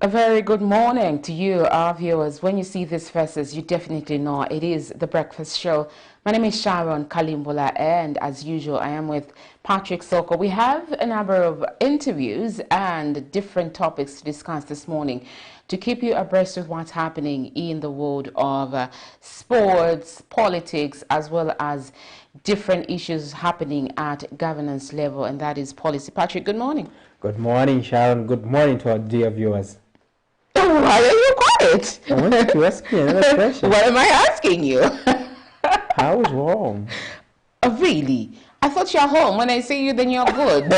A very good morning to you, our viewers. When you see these faces, you definitely know it is The Breakfast Show. My name is Sharon Kalimbola, and as usual, I am with Patrick Soko. We have a number of interviews and different topics to discuss this morning to keep you abreast of what's happening in the world of sports, politics, as well as different issues happening at governance level, and that is policy. Patrick, good morning. Good morning, Sharon. Good morning to our dear viewers. Why are you quiet? I wanted to ask you another question. What am I asking you? How's home? Oh, really? I thought you're home. When I see you, then you're good.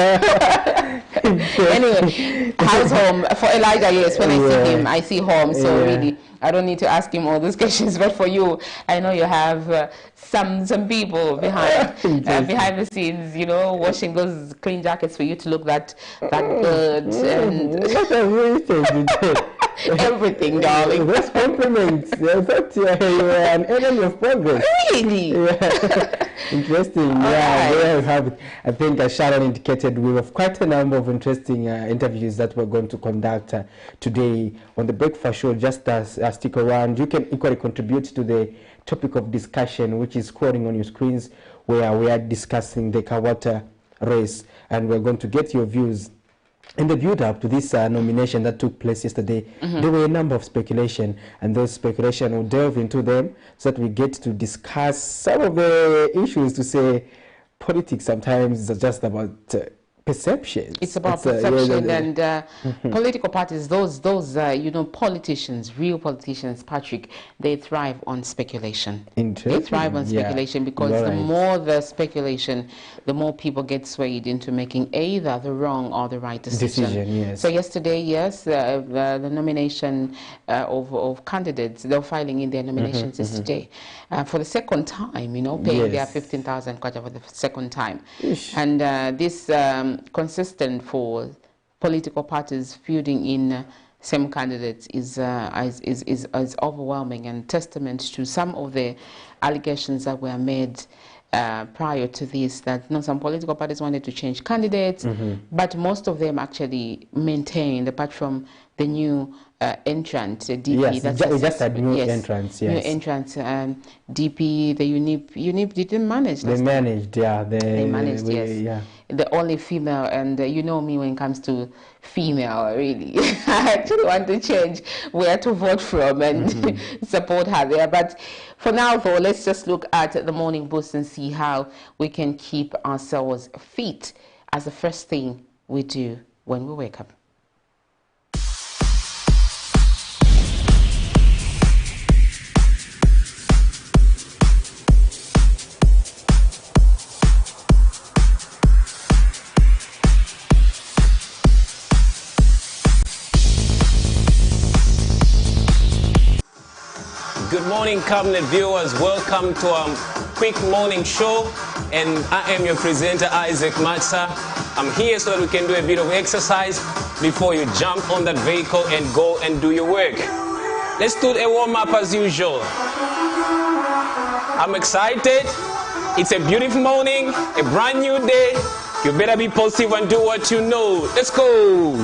Anyway, how's home? For Elijah, yes. When I see him, I see home. So really, I don't need to ask him all those questions. But for you, I know you have some people behind behind the scenes, you know, washing those clean jackets for you to look that good and everything, darling. Those compliments. I thought you were an enemy of progress. Really? Yeah. Interesting. There we have it. I think as Sharon indicated, we have quite a number of interesting interviews that we're going to conduct today on the Breakfast Show. Just stick around. You can equally contribute to the topic of discussion, which is scrolling on your screens, where we are discussing the KABWATA race, and we're going to get your views. In the build-up to this nomination that took place yesterday, there were a number of speculation, and those speculation will delve into them so that we get to discuss some of the issues. To say politics sometimes is just about perception. It's about perception and political parties. Those you know, politicians, real politicians, Patrick, they thrive on speculation. They thrive on speculation because the more the speculation, the more people get swayed into making either the wrong or the right decision. Yes. So yesterday, yes, the nomination of candidates, they're filing in their nominations yesterday for the second time, you know, paying their 15,000 kwacha for the second time. And this consistent for political parties fielding in same candidates is overwhelming and testament to some of the allegations that were made prior to this, that some political parties wanted to change candidates, but most of them actually maintained, apart from the new entrant, DP. Yes, just a new entrance, New entrant, DP, the UNIP didn't manage. They managed, They managed, yes. Yeah. The only female, and you know me when it comes to female, really. I actually want to change where to vote from and support her there. But for now, though, let's just look at the morning boost and see how we can keep ourselves fit as the first thing we do when we wake up. Good morning, Camnet viewers. Welcome to our quick morning show. And I am your presenter, Isaac Matsa. I'm here so that we can do a bit of exercise before you jump on that vehicle and go and do your work. Let's do a warm-up as usual. I'm excited. It's a beautiful morning, a brand new day. You better be positive and do what you know. Let's go.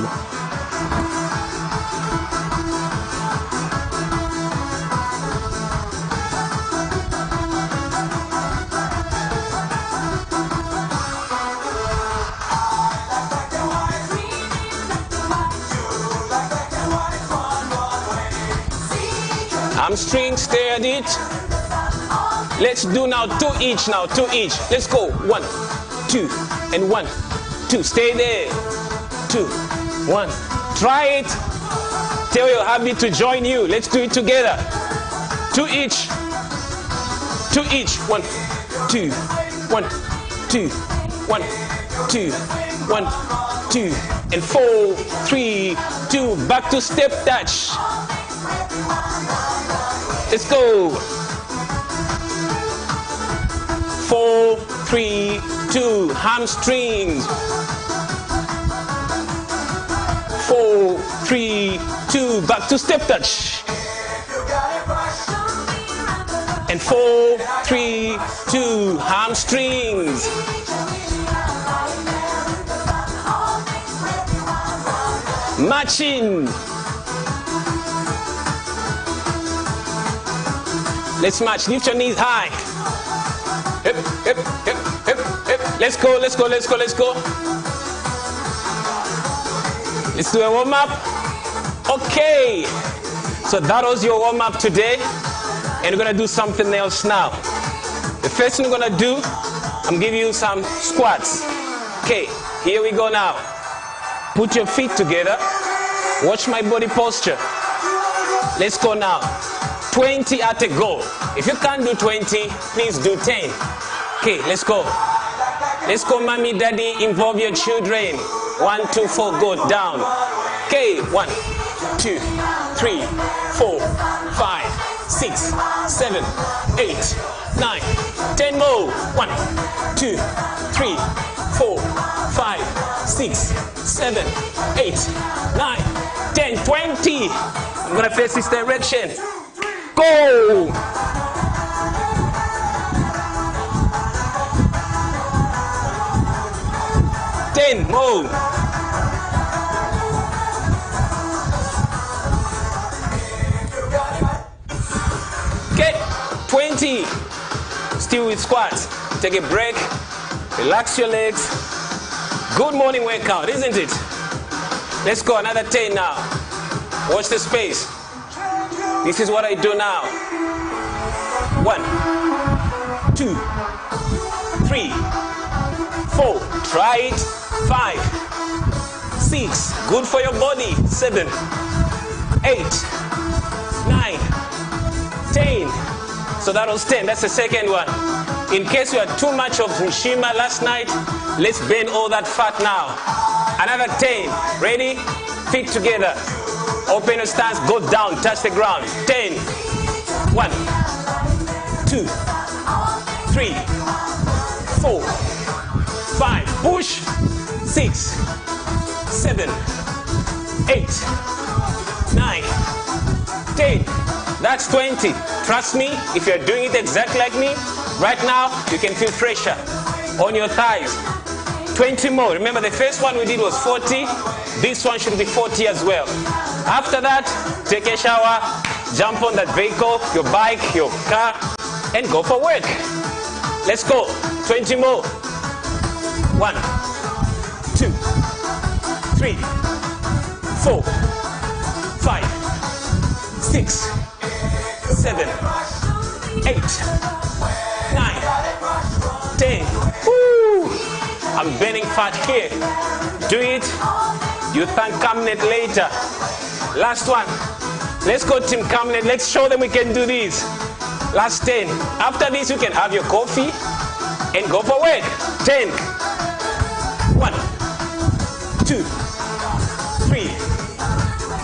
Hamstring, stay at it. Let's do now two each. Let's go. 1, 2, and 1, 2. Stay there. 2, 1. Try it. Tell your habit to join you. Let's do it together. 2 each. 2 each. 1, 2, 1, 2, 1, 2, 1, 2, and 4, 3, 2. Back to step touch. Let's go. 4, 3, 2. Hamstrings. 4, 3, 2. Back to step touch. And 4, 3, 2. Hamstrings. Matching. Let's march. Lift your knees high. Hip, hip, hip, hip, hip. Let's go, let's go, let's go, let's go. Let's do a warm-up. Okay. So that was your warm-up today. And we're going to do something else now. The first thing we're going to do, I'm giving you some squats. Okay, here we go now. Put your feet together. Watch my body posture. Let's go now. 20 at a go. If you can't do 20, please do 10. Okay, let's go. Let's go, mommy, daddy, involve your children. 1, 2, 4, go down. Okay, 1, 2, 3, 4, 5, 6, 7, 8, 9, 10 more. 1, 2, 3, 4, 5, 6, 7, 8, 9, 10, 20. I'm gonna face this direction. Go! More. Okay, 20. Still with squats. Take a break. Relax your legs. Good morning workout, isn't it? Let's go, another 10 now. Watch the space. This is what I do now. 1, 2, 3, 4. Try it. 5, 6. Good for your body. 7, 8, 9, 10. So that was 10. That's the second one. In case you had too much of Mishima last night, let's burn all that fat now. Another 10. Ready? Feet together. Open your stance. Go down. Touch the ground. 10. 1, 2, 3, 4, 5. Push. 6, 7, 8, 9, 10. That's 20. Trust me, if you're doing it exactly like me, right now, you can feel pressure on your thighs. 20 more. Remember, the first one we did was 40. This one should be 40 as well. After that, take a shower, jump on that vehicle, your bike, your car, and go for work. Let's go. 20 more. 1, 2, 3, 4, 5, 6, 7, 8, 9, 10. Woo! I'm burning fat here. Do it. You thank Camnet later. Last one. Let's go, Team Camnet. Let's show them we can do this. Last 10. After this, you can have your coffee and go for work. 10. 1, 2, 3,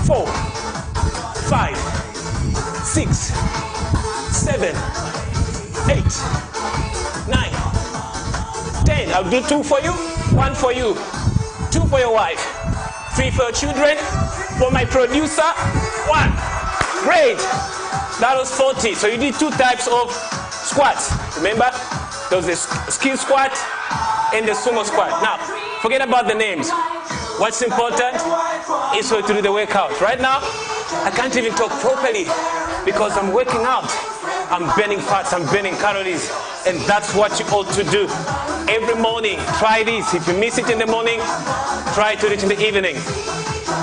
4, 5, 6, 7, 8, 9, 10. I'll do 2 for you, 1 for you, 2 for your wife, 3 for your children, for my producer, 1. Great. That was 40. So you did 2 types of squats. Remember? There was the skill squat and the sumo squat. Now, forget about the names. What's important is for you to do the workout. Right now, I can't even talk properly because I'm working out. I'm burning fats, I'm burning calories, and that's what you ought to do. Every morning, try this. If you miss it in the morning, try to do it in the evening.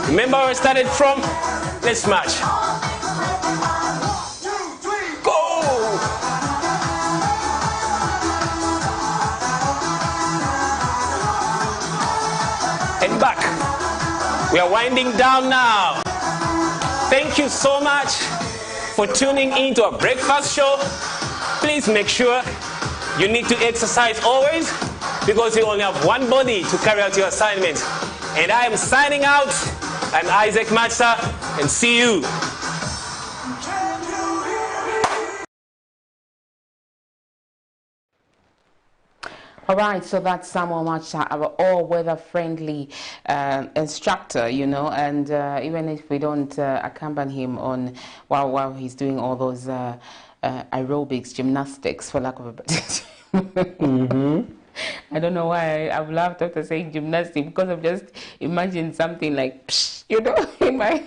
Remember where I started from? Let's march. And back. We are winding down now. Thank you so much for tuning in to our breakfast show. Please make sure you need to exercise always because you only have one body to carry out your assignments. And I am signing out. I'm Isaac Matsa, and see you. All right, so that's Samuel Matsa, our all-weather friendly instructor, you know, and even if we don't accompany him on while he's doing all those aerobics, gymnastics, for lack of a better term. I don't know why I've laughed after saying gymnastics, because I've just imagined something like, psh, you know, in my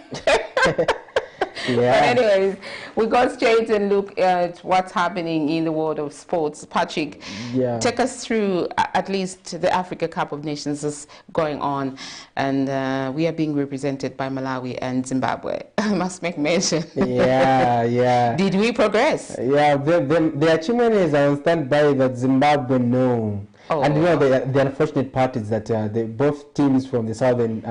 But anyways, we go straight and look at what's happening in the world of sports. Patrick, take us through at least the Africa Cup of Nations is going on, and we are being represented by Malawi and Zimbabwe. I must make mention. Did we progress? The achievement is on standby that Zimbabwe no. And you know, the unfortunate part is that both teams from the southern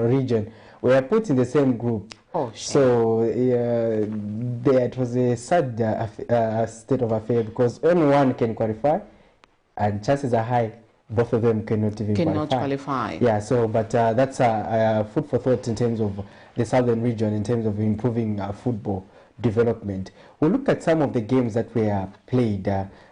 region were put in the same group. So it was a sad state of affair, because only one can qualify, and chances are high both of them cannot even qualify. Yeah, so but that's food for thought in terms of the southern region, in terms of improving football development. We'll look at some of the games that were played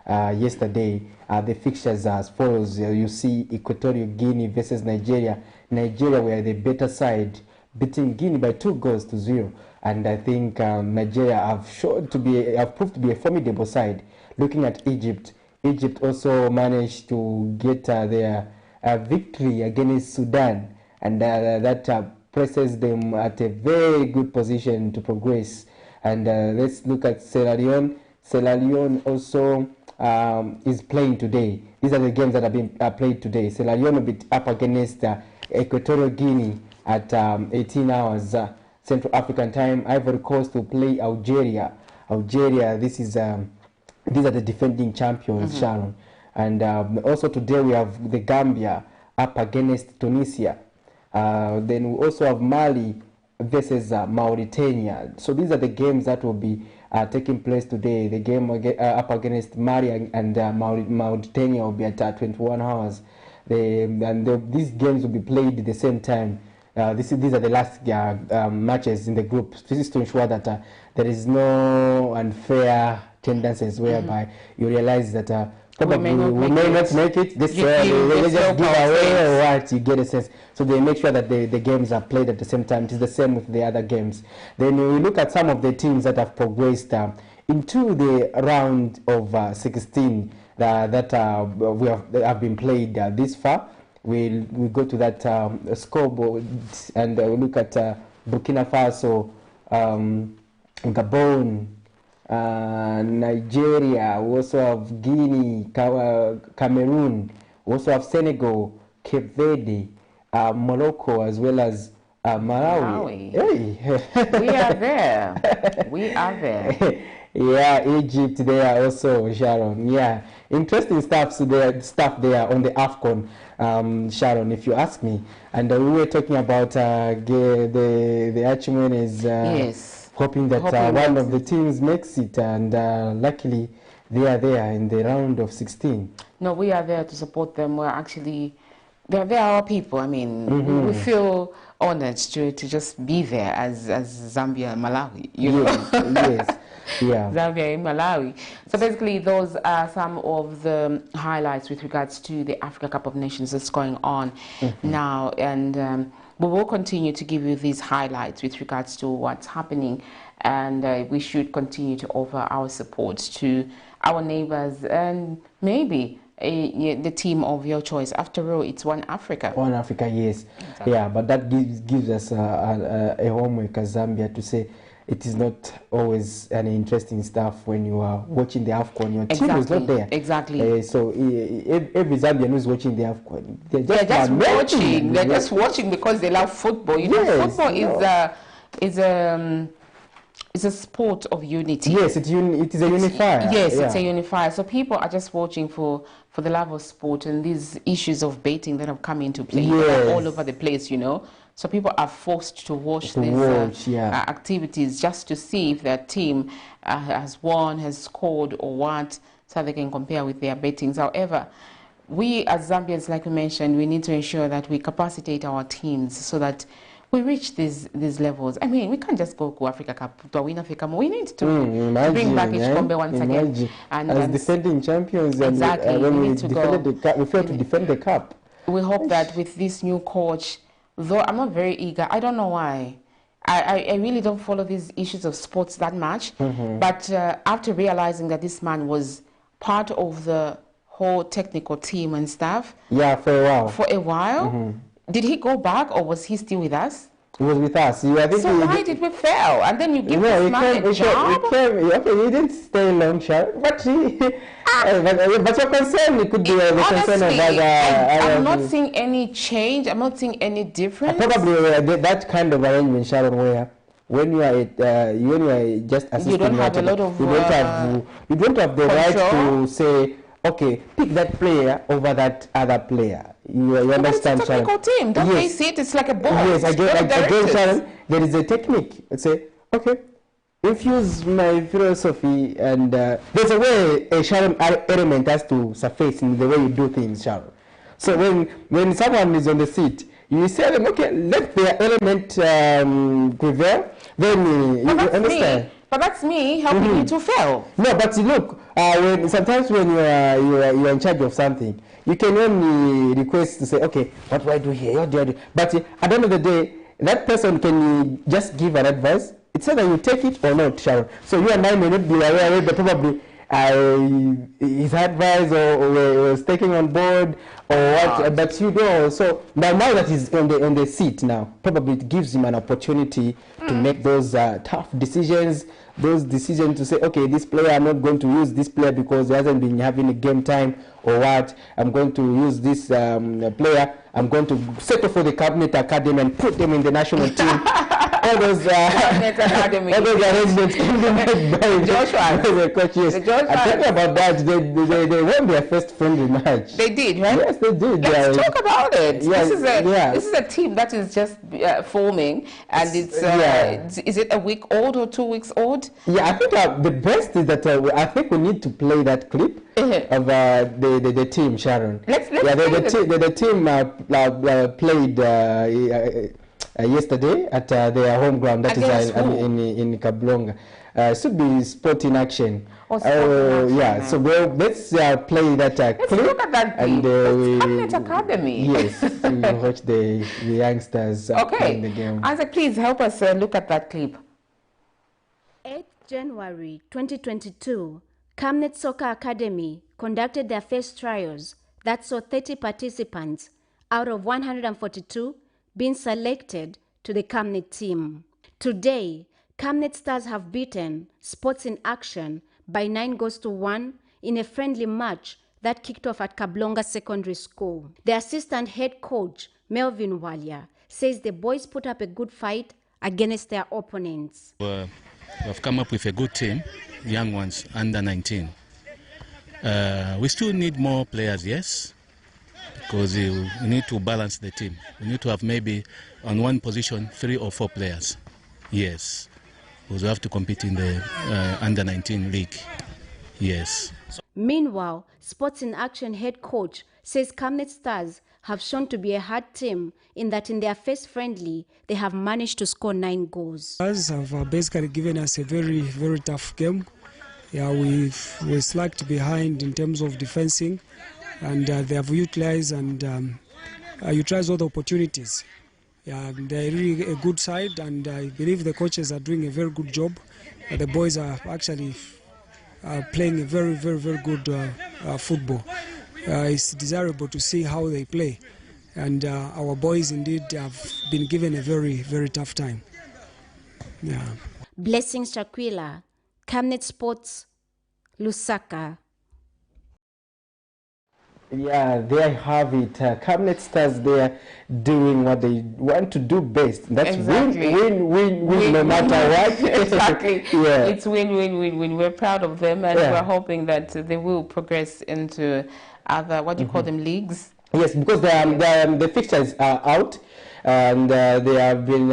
yesterday. The fixtures as follows. You see Equatorial Guinea versus Nigeria. Nigeria were the better side, beating Guinea by 2-0. And I think Nigeria have proved to be a formidable side. Looking at Egypt, Egypt also managed to get their victory against Sudan, and that places them at a very good position to progress. And let's look at Sierra Leone. Sierra Leone also is playing today. These are the games that have been played today. Sierra Leone will be up against Equatorial Guinea at 18 hours Central African time. Ivory Coast will play Algeria. Algeria, these are the defending champions, Sharon. And also today we have the Gambia up against Tunisia. Then we also have Mali versus Mauritania. So these are the games that will be taking place today. The game up against Mali and Mauritania will be at 21 hours. These games will be played at the same time. These are the last matches in the group. This is to ensure that there is no unfair tendencies whereby you realize that probably we may not make it. They just give away or what, you get a sense. So they make sure that the games are played at the same time. It is the same with the other games. Then we look at some of the teams that have progressed into the round of 16 that have been played this far. We'll go to that scoreboard and we look at Burkina Faso, Gabon, Nigeria. We also have Guinea, Cameroon. We also have Senegal, Cape Verde, Morocco, as well as Malawi. Hey. We are there. We are there. Yeah, Egypt there also, Sharon. Yeah, interesting stuff there on the AFCON, Sharon, if you ask me. And we were talking about the achievement is hoping that one of the teams makes it, and luckily they are there in the round of 16. No, we are there to support them. We're actually, they're our people. I mean, we feel honored to just be there as Zambia and Malawi, you know? Yes. Yeah. Zambia and Malawi. So basically, those are some of the highlights with regards to the Africa Cup of Nations that's going on now, and we will continue to give you these highlights with regards to what's happening, and we should continue to offer our support to our neighbors and maybe the team of your choice. After all, it's One Africa. One Africa, yes. Exactly. Yeah, but that gives us a homework as Zambia to say, it is not always an interesting stuff when you are watching the AFCON. Your team is not there. Exactly. So every Zambian who is watching the AFCON, they're just watching. They're just watching because they love football. You know, football is a sport of unity. Yes, it is a unifier. Yes, it's a unifier. So people are just watching for the love of sport, and these issues of baiting that have come into play all over the place, you know. So people are forced to watch these activities just to see if their team has won, has scored, or what, so they can compare with their bettings. However, we as Zambians, like we mentioned, we need to ensure that we capacitate our teams so that we reach these levels. I mean, we can't just go to Africa Cup to win Africa. We need to bring back Ichikombe once again. And as defending champions, exactly, when we defended the cup, we failed to defend the cup. We hope that with this new coach, though I'm not very eager, I don't know why. I really don't follow these issues of sports that much. But after realizing that this man was part of the whole technical team and stuff. Yeah, for a while. For a while. Did he go back or was he still with us? He was with us. I think so why did we fail? And then you give this man a job? Okay, he didn't stay long, Sharon. But but your concern, it could be the concern of other. I'm not seeing any change. I'm not seing any difference. Probably that kind of arrangement, Sharon, where when you are just assisting, you don't have a lot of you don't have the right to say, okay, pick that player over that other player. You understand, it's a technical team. Don't they see it? It's like a board. Yes, again, Sharon, there is a technique. Let's say, okay, infuse my philosophy, and there's a way a Sharon element has to surface in the way you do things, Sharon. So when someone is on the seat, you say them, okay, let their element prevail. Then you understand. But that's me helping you to fail. No, but look, sometimes when you are in charge of something, you can only request to say, okay, what do I do here? What do I do? But at the end of the day, that person can just give an advice. It's either you take it or not, Sharon. So you and I may not be aware of it, but probably his advice or was taken on board or what, but you know. So now that he's on the seat now, probably it gives him an opportunity to make those tough decisions. Those decisions to say, okay, this player, I'm not going to use this player because he hasn't been having a game time, or what. I'm going to use this player. I'm going to settle for the Camnet Academy and put them in the national team. All those arrangements can be made by the coaches. I'm talking about that. They won their first friendly match. They did, right? Yes, they did. Let's talk about it. Yes, this is a team that is just forming, and it's is it a week old or 2 weeks old? Yeah, I think the best is that I think we need to play that clip of the team, Sharon. Let's the team played yesterday at their home ground, that is in Kablonga. Should be sport in action. Yeah, so let's play that clip. Let's look at that clip. Camnet Academy. Yes, we watch the youngsters playing the game. Isaac, please help us look at that clip. 8th January 2022, Camnet Soccer Academy conducted their first trials that saw 30 participants out of 142 being selected to the Camnet team. Today, Camnet Stars have beaten Sports in Action by 9-1 in a friendly match that kicked off at Kablonga Secondary School. The assistant head coach, Melvin Walia, says the boys put up a good fight against their opponents. We've come up with a good team, young ones, under 19. We still need more players, yes, because we need to balance the team. We need to have maybe on one position 3 or 4 players, yes, because we have to compete in the under 19 league, yes. Meanwhile, Sports in Action head coach says Camnet Stars have shown to be a hard team in that in their first friendly, they have managed to score 9 goals. Stars have basically given us a very, very tough game. Yeah, we're slacked behind in terms of defensing, and they have utilized and utilized all the opportunities. Yeah, they're really a good side, and I believe the coaches are doing a very good job. The boys are actually playing a very, very, very good football. It's desirable to see how they play, and our boys indeed have been given a very, very tough time. Yeah. Blessings Shakwila, Camnet Sports, Lusaka. Yeah, there you have it. Camnet Stars, they are doing what they want to do best. That's win, no matter what. Exactly. Yeah. It's win. We're proud of them, and we're hoping that they will progress into other, what do you call them, leagues? Yes, because the fixtures are out, and they have been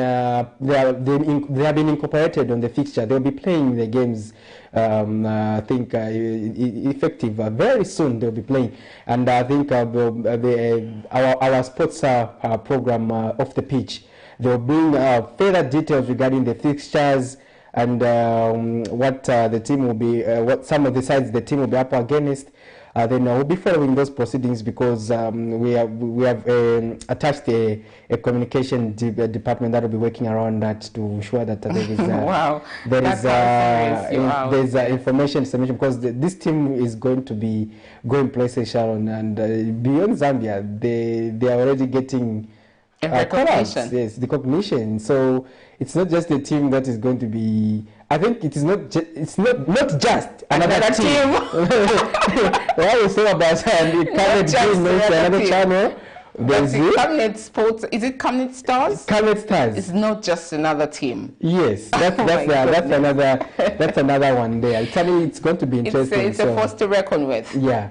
incorporated on the fixture. They'll be playing the games. I think effective very soon. They'll be playing, and I think our sports program off the pitch, they'll bring further details regarding the fixtures and what the team will be, what some of the sides the team will be up against. Then we'll be following those proceedings, because we have attached a communication department that will be working around that to ensure that there is wow, there's information dissemination, because this team is going to be going places, Sharon, and beyond Zambia. They are already getting Recognition. Yes, recognition. So it's not just a team that is going to be. I think it is not. It's not just another team. What we say about Camnet team, another channel. There's Camnet Sports. Is it Camnet Stars? Camnet Stars. It's not just another team. Yes, that's another one there. It's going to be interesting. It's a force to reckon with. Yeah,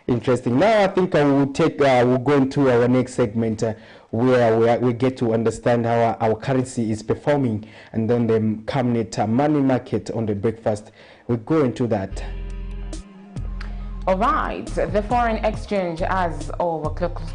interesting. Now I think we'll go into our next segment where we get to understand how our currency is performing, and then the Camnet money market on the breakfast. We'll go into that. All right, the foreign exchange as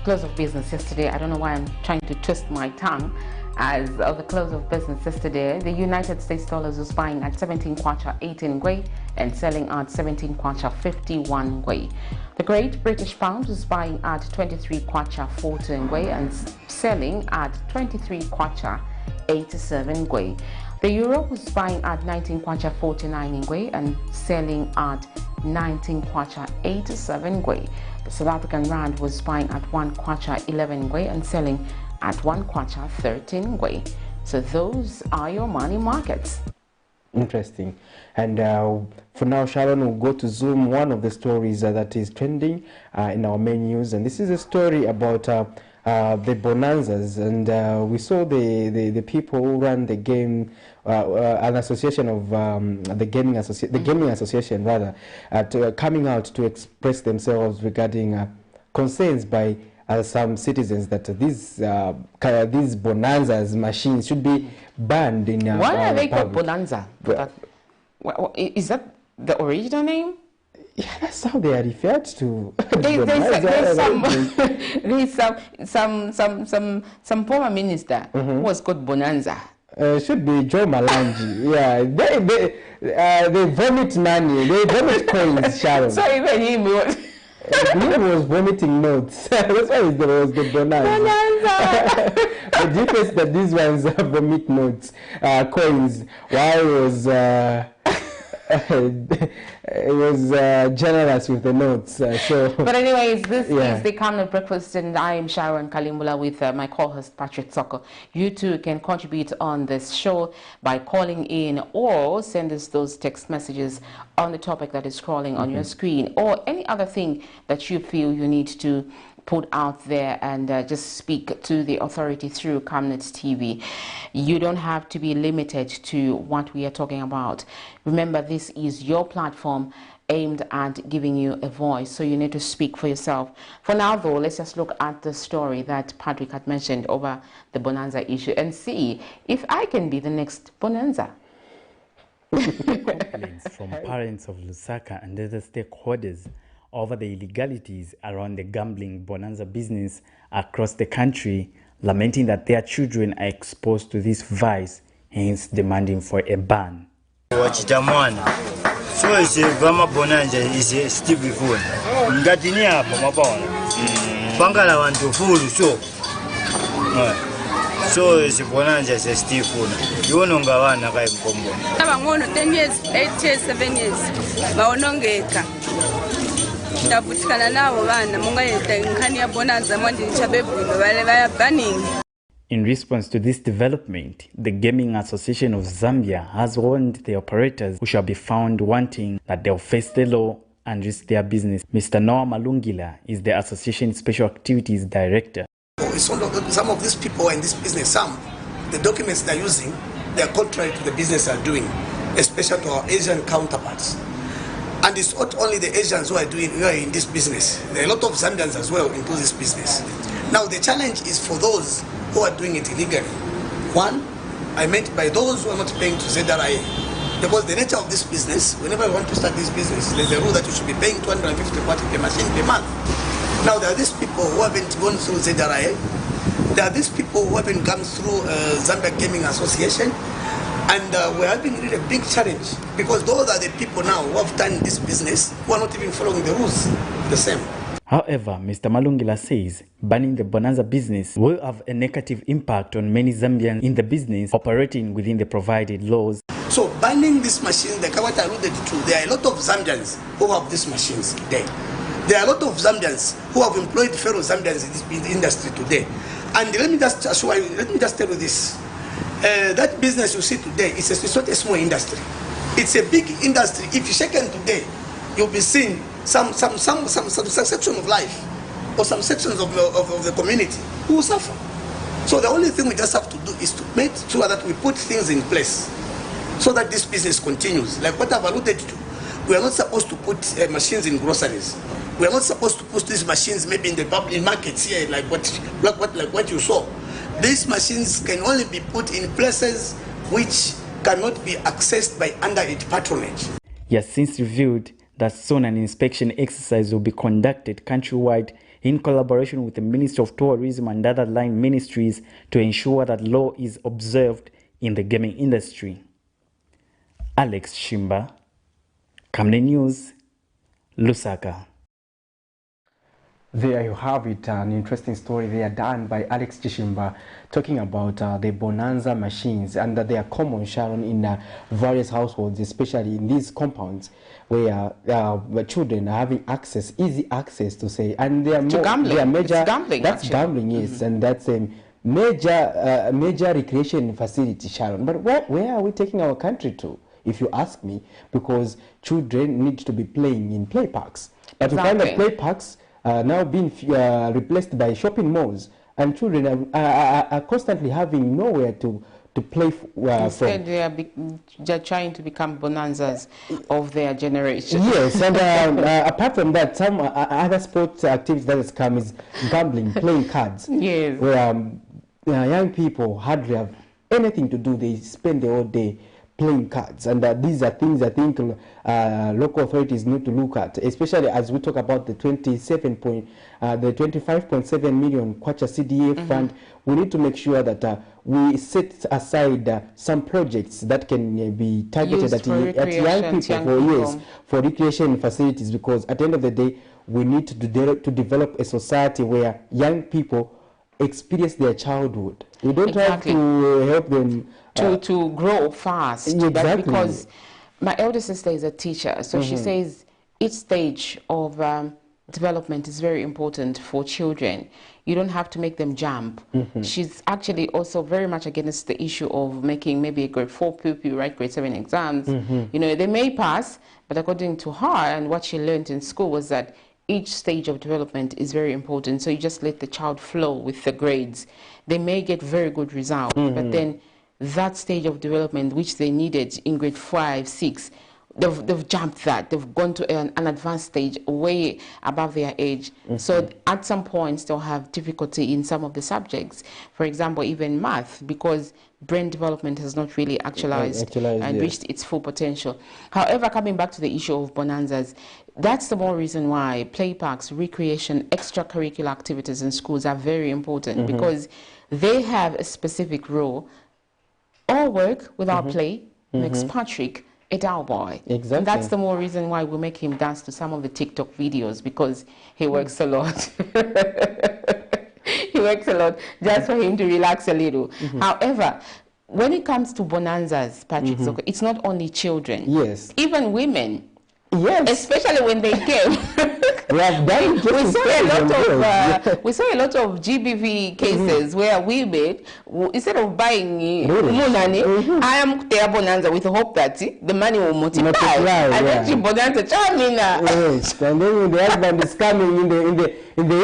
close of business yesterday. I don't know why I'm trying to twist my tongue. As of the close of business yesterday, the United States dollars was buying at 17 kwacha 18 ngwe and selling at 17 kwacha 51 ngwe. The Great British Pound was buying at 23 kwacha 14 ngwe and selling at 23 kwacha 87 ngwe. The euro was buying at 19 kwacha 49 ngwe and selling at 19 kwacha 87 ngwe. The South African rand was buying at 1 kwacha 11 ngwe and selling at 1 kwacha 13 ngwe. So those are your money markets. Interesting. And for now, Sharon will go to Zoom one of the stories that is trending in our main news, and this is a story about the bonanzas, and we saw the people who run the game, an association of the gaming association rather, coming out to express themselves regarding concerns by some citizens that these bonanzas machines should be banned in. Why are they called bonanza? Is that the original name? Yeah, that's how they are referred to. There's some former minister who was called Bonanza. Should be Joe Malanji. Yeah, they vomit money. They vomit coins, Sharon. So even him was. He was vomiting notes. That's why there was the bonanza. The difference that these ones vomit notes, coins. While it was generous with the notes. But anyways, this is the Camnet Breakfast, and I am Sharon Kalimbula with my co-host Patrick Soko. You too can contribute on this show by calling in or send us those text messages on the topic that is scrolling on your screen, or any other thing that you feel you need to put out there and just speak to the authority through Camnet TV. You don't have to be limited to what we are talking about. Remember, this is your platform aimed at giving you a voice, so you need to speak for yourself. For now though, let's just look at the story that Patrick had mentioned over the bonanza issue and see if I can be the next bonanza. Complaints from parents of Lusaka and other stakeholders over the illegalities around the gambling bonanza business across the country, lamenting that their children are exposed to this vice, hence demanding for a ban. So is Vama Bonanza is a Stevie Phone. Ngatinia Pamapona. Bangala want to fool so is Bonanza is a Steve Phone. You know Gawana Kai Combo. I'm 10 years, 8 years, 7 years. Baonongeka. Tabutikana nabo bana munga yeta nkani bonanza mwandi nchabebwino bale baya banning. In response to this development, the Gaming Association of Zambia has warned the operators who shall be found wanting that they'll face the law and risk their business. Mr. Noah Malungila is the association's Special Activities Director. Some of these people in this business, the documents they're using, they're contrary to the business they're doing, especially to our Asian counterparts. And it's not only the Asians who are in this business. There are a lot of Zambians as well into this business. Now the challenge is for those who are doing it illegally. One, I meant by those who are not paying to ZRA. Because the nature of this business, whenever you want to start this business, there's a rule that you should be paying 250 kwacha per machine per month. Now there are these people who haven't gone through ZRA. There are these people who haven't come through Zambia Gaming Association. And we're having really a big challenge because those are the people now who have done this business who are not even following the rules the same. However, Mr. Malungila says banning the bonanza business will have a negative impact on many Zambians in the business operating within the provided laws. So banning these machines, like what I alluded to, there are a lot of Zambians who have these machines today. There are a lot of Zambians who have employed fellow Zambians in this industry today. And let me just assure you, let me just tell you this. That business you see today, it's not a small industry. It's a big industry. If you shake it today, you'll be seeing some section of life or some sections of the community who will suffer. So the only thing we just have to do is to make sure that we put things in place so that this business continues. Like what I've alluded to, we are not supposed to put machines in groceries. We are not supposed to put these machines maybe in the public markets here, like what you saw. These machines can only be put in places which cannot be accessed by underage patronage. He has since revealed that soon an inspection exercise will be conducted countrywide in collaboration with the Ministry of Tourism and other line ministries to ensure that law is observed in the gaming industry. Alex Shimba, Camnet News, Lusaka. There you have it, an interesting story there done by Alex Chishimba talking about the bonanza machines, and that they are common, Sharon, in various households, especially in these compounds where children are having access, easy access to say, and they are more, gambling. They are major, it's gambling. That's actually. gambling, yes, and that's a major recreation facility, Sharon. But where are we taking our country to, if you ask me? Because children need to be playing in play parks, but we find that play parks now being replaced by shopping malls, and children are constantly having nowhere to play Instead, they're trying to become bonanzas of their generation. Yes, and apart from that, some other sports activities that has come is gambling, playing cards. Yes. Where young people hardly have anything to do. They spend the whole day playing cards, and these are things I think local authorities need to look at, especially as we talk about the 25.7 million Kwacha CDA fund. We need to make sure that we set aside some projects that can be targeted at young people for recreation facilities, because at the end of the day, we need to develop a society where young people experience their childhood. We don't have to help them to grow fast. Exactly. But because my elder sister is a teacher, so she says each stage of development is very important for children. You don't have to make them jump. She's actually also very much against the issue of making maybe a grade 4 pupil write grade 7 exams. You know, they may pass, but according to her and what she learned in school was that each stage of development is very important. So you just let the child flow with the grades. They may get very good results, but then that stage of development which they needed in grade 5, 6, they've jumped that. They've gone to an advanced stage way above their age. So at some points they'll have difficulty in some of the subjects. For example, even math, because brain development has not really actualized and reached its full potential. However, coming back to the issue of bonanzas, that's the more reason why play parks, recreation, extracurricular activities in schools are very important, because they have a specific role. All work without play makes Patrick a dull boy. Exactly. And that's the more reason why we make him dance to some of the TikTok videos, because he works a lot. He works a lot just for him to relax a little. However, when it comes to bonanzas, Patrick, it's not only children. Yes. Even women. Yes. Especially when they came. We have done we saw a lot of GBV cases where women, instead of buying munani, I am their bonanza with the hope that the money will multiply. And then she bonanza charmina. Yes, and then when the husband is coming in the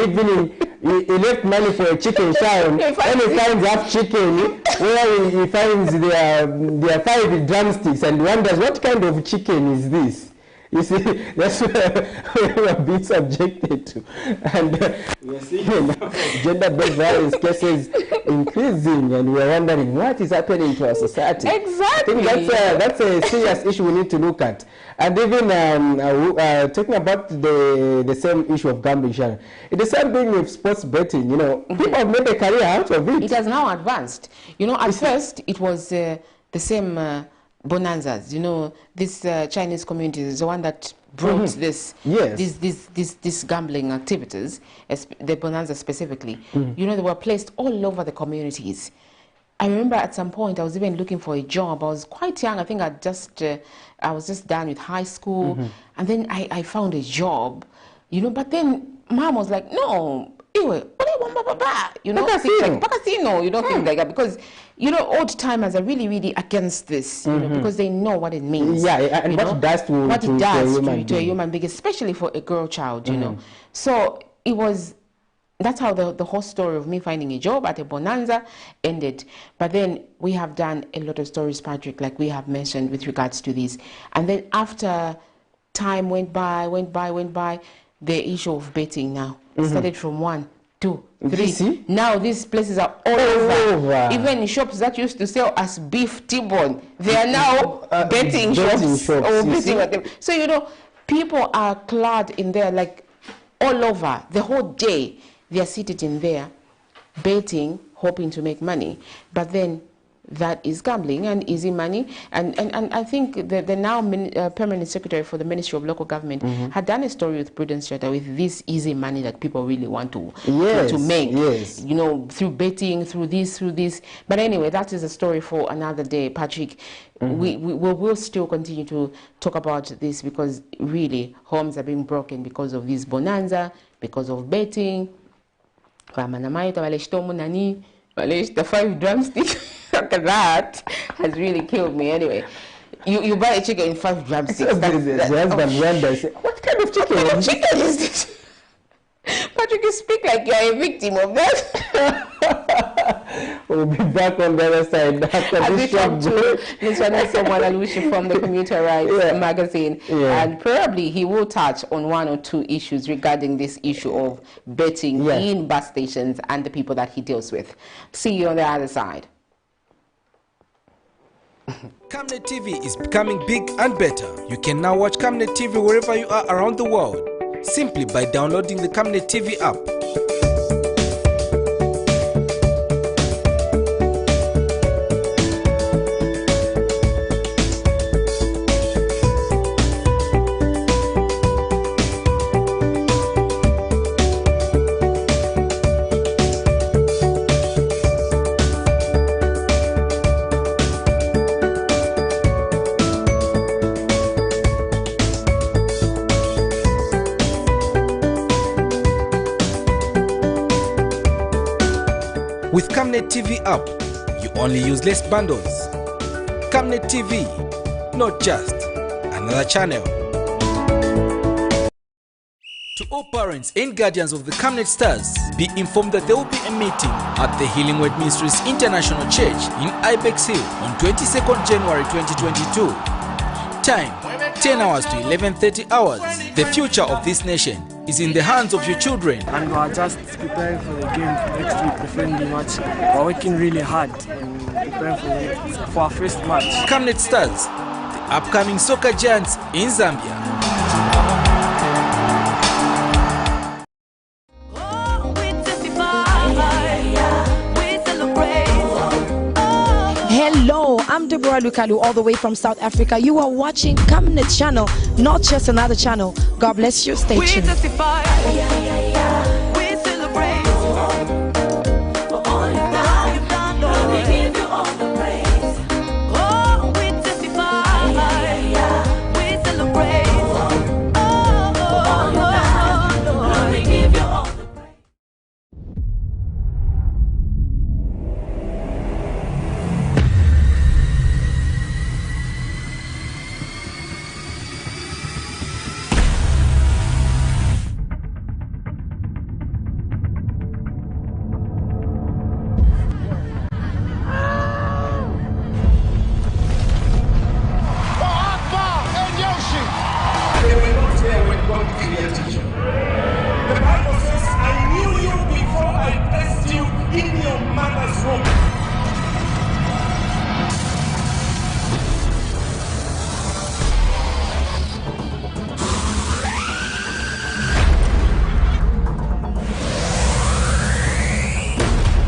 evening, he left money for a chicken Sharon. When he finds half chicken, where he finds their 5 drumsticks, and wonders what kind of chicken is this. You see, that's where we are being subjected to. And we are seeing gender-based violence cases increasing, and we are wondering what is happening to our society. Exactly. I think that's a serious issue we need to look at. And even talking about the same issue of gambling, Sharon, it's the same thing with sports betting. You know, people have made a career out of it. It has now advanced. You know, at first it was the same bonanzas. You know, this Chinese community is the one that brought this gambling activities, the bonanza specifically. You know, they were placed all over the communities. I remember at some point I was even looking for a job. I was quite young. I think I was just done with high school, and then I found a job. You know, but then Mom was like, "No, Iwe, you know, casino. You don't think like that because, you know, old timers are really, really against this, you know, because they know what it means. Yeah, and what it does to a human being, especially for a girl child, you know. So it was. That's how the whole story of me finding a job at a bonanza ended. But then we have done a lot of stories, Patrick, like we have mentioned with regards to this. And then after time went by, the issue of betting now started from 1, 2, 3. Now these places are all over. Even shops that used to sell as beef T-bone, they are now betting shops. Or betting at them. So, you know, people are clad in there like all over the whole day. They are seated in there, betting, hoping to make money. But then that is gambling and easy money. And I think the now permanent secretary for the Ministry of Local Government had done a story with Prudence Chatter with this easy money that people really want to make. You know, through betting, through this. But anyway, that is a story for another day, Patrick. We will still continue to talk about this because really homes are being broken because of this bonanza, because of betting. The 5 drumsticks. That has really killed me. Anyway, you buy a chicken in 5 drumsticks. What kind of chicken? What kind of chicken is this? Patrick, you speak like you're a victim of that. We'll be back on the other side after this short break. Ms. Vanessa Mwanalushi from the Commuter Rights magazine, and probably he will touch on 1 or 2 issues regarding this issue of betting in bus stations and the people that he deals with. See you on the other side. Camnet TV is becoming big and better. You can now watch Camnet TV wherever you are around the world, simply by downloading the Camnet TV app. With Camnet TV app, you only use less bundles. Camnet TV, not just another channel. To all parents and guardians of the Camnet stars, be informed that there will be a meeting at the Healing Word Ministries International Church in Ibex Hill on 22nd January 2022. Time, 10 hours to 11:30 hours. The future of this nation is in the hands of your children. And we are just preparing for the game next week, the friendly match. We are working really hard and preparing for our first match. Camnet Stars, the upcoming soccer giants in Zambia. Hello, I'm Deborah Lukalu, all the way from South Africa. You are watching Camnet channel, not just another channel. God bless you. Stay tuned. We celebrate for all you've done. Lord, we give you all the praise. Oh, we testify. We celebrate for all you've done. Lord, we give you all the praise.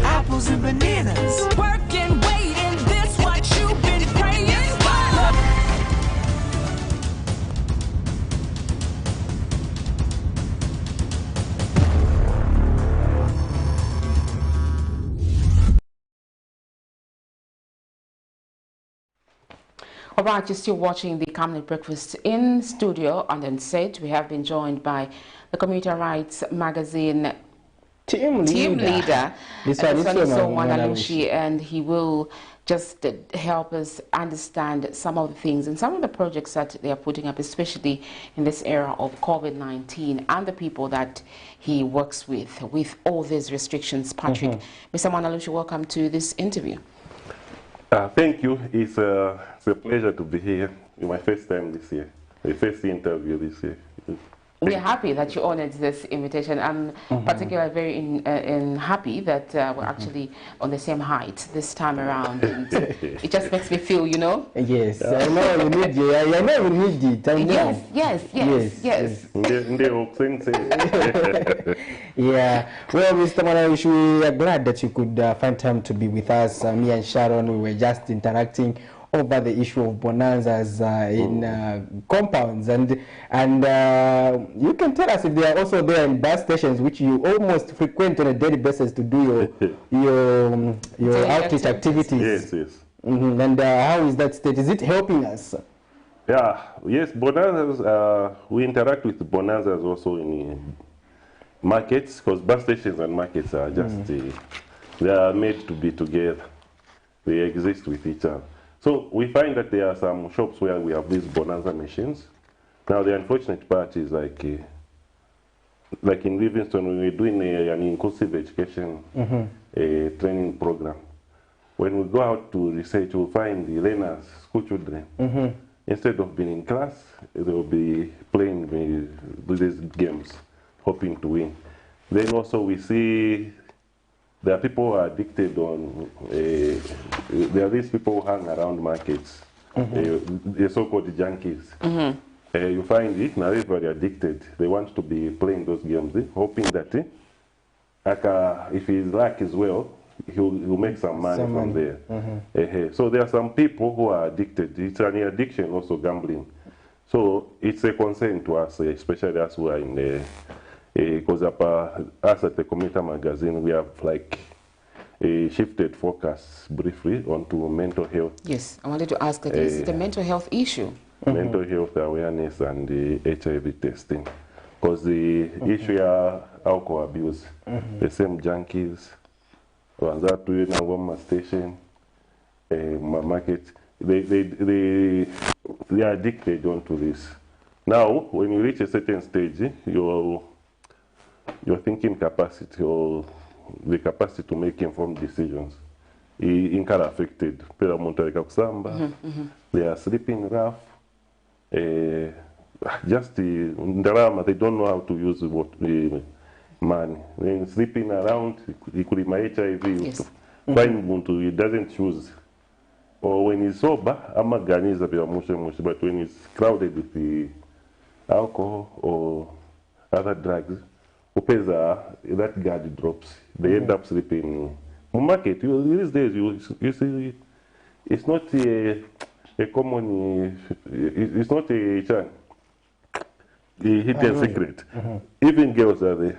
Apples and bananas. Working, waiting, this what you've been praying for. All right, you're still watching the Camnet Breakfast in studio and on set. We have been joined by the Commuter Rights magazine Team leader. This one is Mwanalushi, and he will just help us understand some of the things and some of the projects that they are putting up, especially in this era of COVID-19, and the people that he works with all these restrictions. Patrick, Mr. Mwanalushi, welcome to this interview. Thank you. It's a pleasure to be here. It's my first time this year, the first interview this year. We're happy that you honored this invitation. I'm particularly very happy that we're actually on the same height this time around. And it just makes me feel, you know. Yes, I know we need you. I know we need it. I know. Yes. Yeah. Well, Mr. Mwanalushi, we are glad that you could find time to be with us. Me and Sharon, we were just interacting over the issue of bonanzas in compounds, and you can tell us if they are also there in bus stations, which you almost frequent on a daily basis to do your outreach activities. Yes. And how is that state? Is it helping us? Yes, bonanzas. We interact with bonanzas also in markets, because bus stations and markets are just they are made to be together. They exist with each other. So we find that there are some shops where we have these bonanza machines. Now the unfortunate part is like in Livingston, when we're doing an inclusive education training program. When we go out to research, we'll find the learners, school children, instead of being in class, they'll be playing with these games, hoping to win. Then also we see there are people who are addicted on, there are these people who hang around markets, the so-called junkies. You find it, now everybody addicted. They want to be playing those games, hoping that if he's lucky as well, he'll make some money from there. So there are some people who are addicted. It's an addiction, also gambling. So it's a concern to us, especially us who are in the because us at the Commuter magazine, we have like shifted focus briefly onto mental health. Yes, I wanted to ask that is the mental health issue. Mental health awareness and the HIV testing. Because the issue of alcohol abuse, the same junkies, ones that do in a Woma station, market, they are addicted onto this. Now, when you reach a certain stage, your thinking capacity or the capacity to make informed decisions is affected. They are sleeping rough. Just drama, they don't know how to use money. Then sleeping around, it could be my HIV. He doesn't choose. Or when he's sober, but when he's crowded with the alcohol or other drugs, that guard drops. They end up sleeping. Market, these days, you see, it's not a common, it's not a hidden secret. Even girls are there.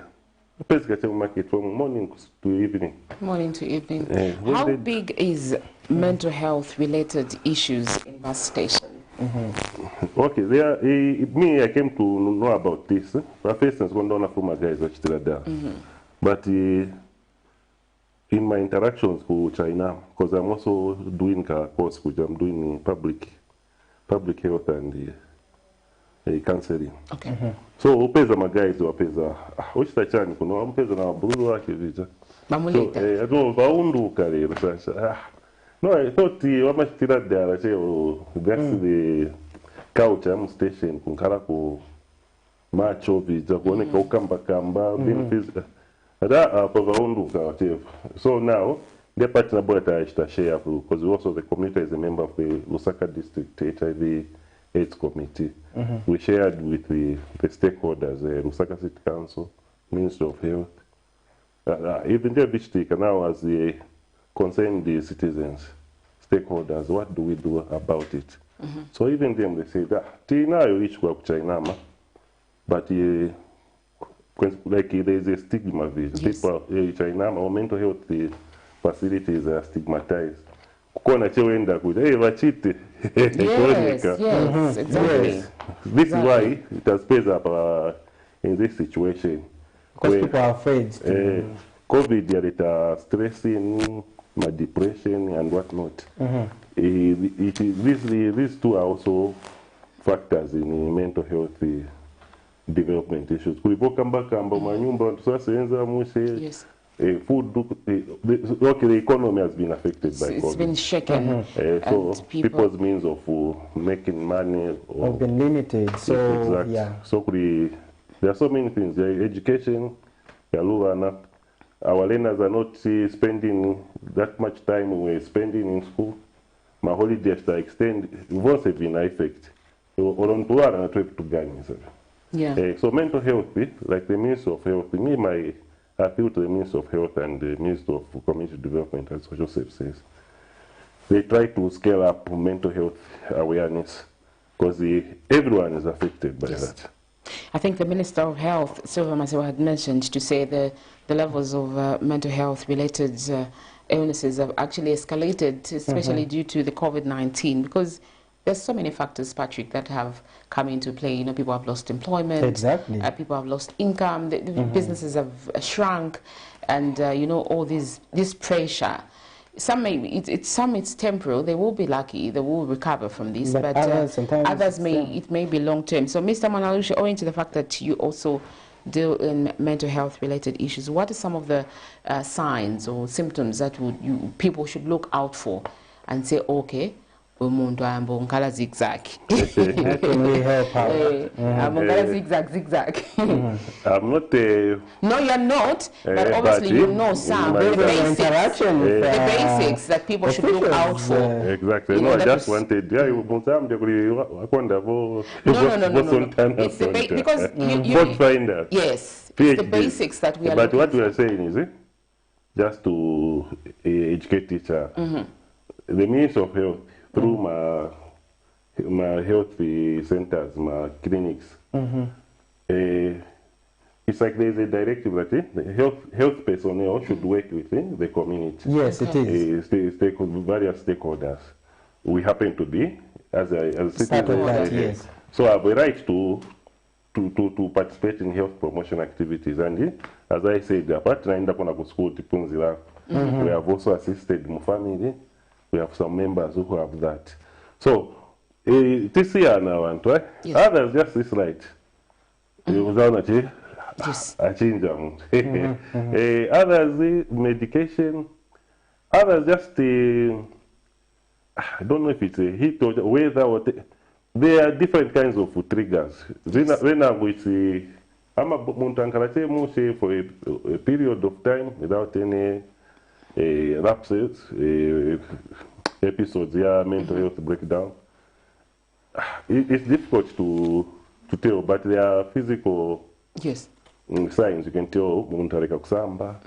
Market from morning to evening. Morning to evening. How big is mental health related issues in bus station? Okay, me, I came to know about this. But first, I was from my guys there. But in my interactions with China, because I'm also doing a course which I'm doing in public health and counseling. Okay. So upeza magazi wapeza uchitachani kuno upeza na bulu wake vita. Bamuleta. So baunduka lero sasa. No, I thought wamashitira dara cheo that's the culture am station kunkara ku macho vita kuoneka ukamba benefits. Ada baunduka cheo. So now the partner boy ta share because also the community is a member of the Lusaka district HIV AIDS committee. We shared with the stakeholders, Lusaka City Council, Ministry of Health, even the district now as the concerned the citizens, stakeholders, what do we do about it? So even them, they say that, Tina, you reach China, but like there is a stigma with people in China, our mental health facilities are stigmatized. Yes, exactly. This is why it has paid up in this situation. Because people are afraid. COVID, there stressing, depression, and whatnot. These two are also factors in mental health development issues. Yes. Food, the economy has been affected by COVID. It's been shaken. So people's means of making money have been limited. So exactly. Yeah. So there are so many things. The education, our learners are not spending that much time we're spending in school. My holidays are extended. Once have been effect. Yeah. So mental health, like the Minister of Health, my appeal to the Minister of Health and the Minister of Community Development, as Joseph says, they try to scale up mental health awareness because everyone is affected by that. I think the Minister of Health, Silva Masewa, had mentioned to say the levels of mental health related illnesses have actually escalated, especially due to the COVID-19, because there's so many factors, Patrick, that have come into play. You know, people have lost employment. Exactly. People have lost income. The businesses have shrunk, and you know, all this pressure. Some it's temporal. They will be lucky. They will recover from this. But others may be long term. So, Mr. Mwanalushe, owing to the fact that you also deal in mental health related issues, what are some of the signs or symptoms that people should look out for and say, okay, umuntu ayambo ngala zigzag. How can we help out? Zigzag. I'm not no, you're not, but obviously you know some the basics that people should look out for. Exactly. No, I just wanted No. It's the because you finder. Yes, it's the basics that we are But what looking we are saying is just to educate teacher. The Minister of Health, through my health centers, my clinics, it's like there's a directive that the health personnel should work with the community. Yes, it is. Various stakeholders. We happen to be as citizens. Yes. So I have a right to participate in health promotion activities. And as I said, apart from school, we have also assisted my family. We have some members who have that. So, this year now, others just this right. I change them. Others, medication. Others just, I don't know if it's a heat or weather or there are different kinds of triggers. When I'm with I'm a Muntankarache for a period of time without any lapses, episodes, mental health breakdown. It's difficult to tell, but there are physical signs. You can tell Muntareka Kusamba,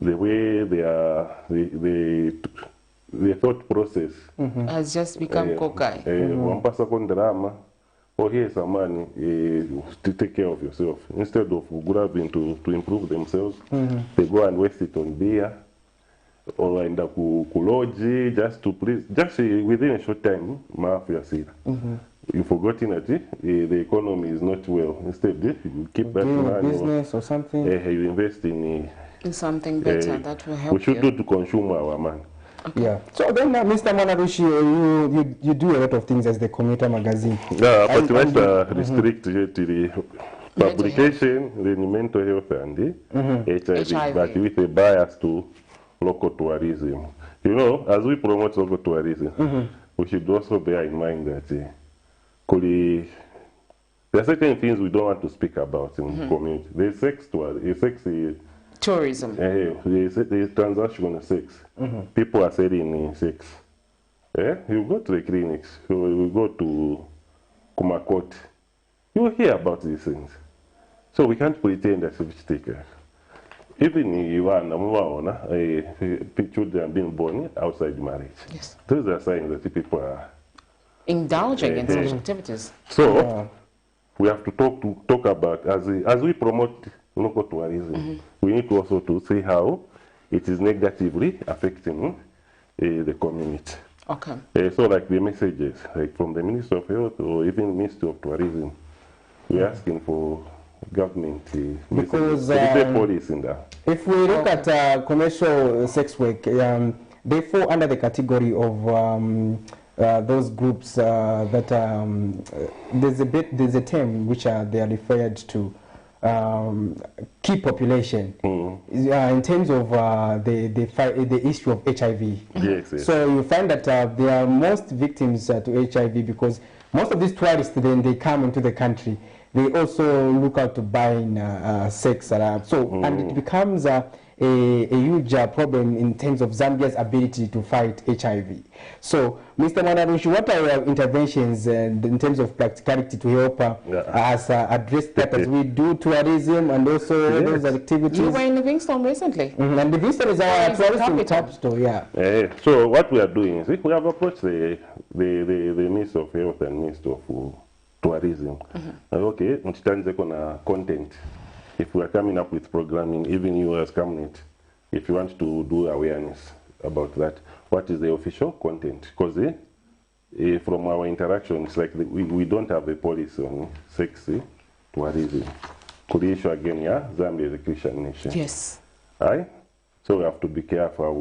the way the thought process has just become cockeye. One person drama, or here's some money to take care of yourself. Instead of grabbing to improve themselves, they go and waste it on beer. Or end up kuloji just to please, just within a short time, you've forgotten that the economy is not well. Instead, you keep that money business or something. You invest in something better that will help. We should do to consume our money. Okay. Yeah. So then, Mr. Mwanalushe, you do a lot of things as the Commuter magazine. Yeah, but we restrict to the publication, the mental health and the HIV, but with a bias to local tourism. You know, as we promote local tourism, we should also bear in mind that there are certain things we don't want to speak about in the community. There's sex tourism. There's transactional sex. People are selling sex. You go to the clinics, you go to Kumakot, you hear about these things. So we can't pretend that we take care. Even children being born outside marriage. Yes. Those are signs that people are indulging in such activities. So we have to talk about as we promote local tourism. We need to also to see how it is negatively affecting the community. Okay. So like the messages, like from the Minister of Health or even Minister of Tourism, we're asking for government because police in there. If we look at commercial sex work, they fall under the category of those groups that there's a term which they are referred to key population in terms of the issue of HIV. Yes. So you find that they are most victims to HIV because most of these tourists, then they come into the country, they also look out to buying sex. And it becomes a huge problem in terms of Zambia's ability to fight HIV. So, Mr. Mwanarushi, what are your interventions in terms of practicality to help us address that as we do tourism and also those activities? You were in Livingstone recently. And Livingstone is our tourism capital, so what we are doing is we have approached the Minister of Health and Minister of Tourism. Okay, on content. If we are coming up with programming, even you as Camnet, if you want to do awareness about that, what is the official content? Because from our interaction, it's like we don't have a policy on sex tourism. Croatia again, Zambia is a Christian nation. Yes. Right? So we have to be careful how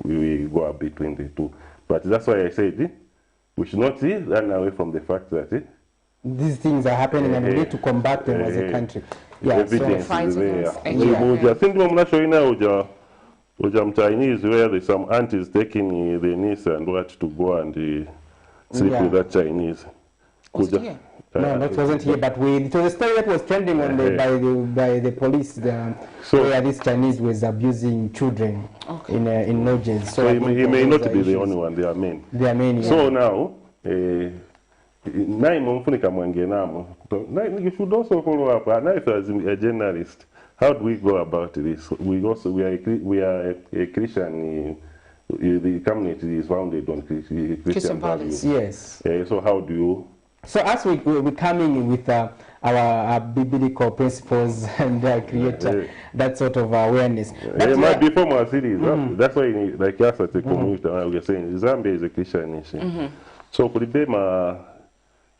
we go between the two. But that's why I said we should not run away from the fact that these things are happening and we need to combat them as a country. Evidence is there. I think I'm not showing now Chinese where there's some aunties taking the niece and what to go and sleep with that Chinese. No, that wasn't here, but it was a story that was trending on by the police where this Chinese was abusing children in lodges. So he may not be the only one, they are men. They are men, So now, you should also follow up. Now, if as a journalist, how do we go about this? We are a Christian. The community is founded on Christian values. Yes. So how do you? So as we come in with our biblical principles and create that sort of awareness. Before my series, that's why, like us as a community, we are saying Zambia is a Christian nation. So for the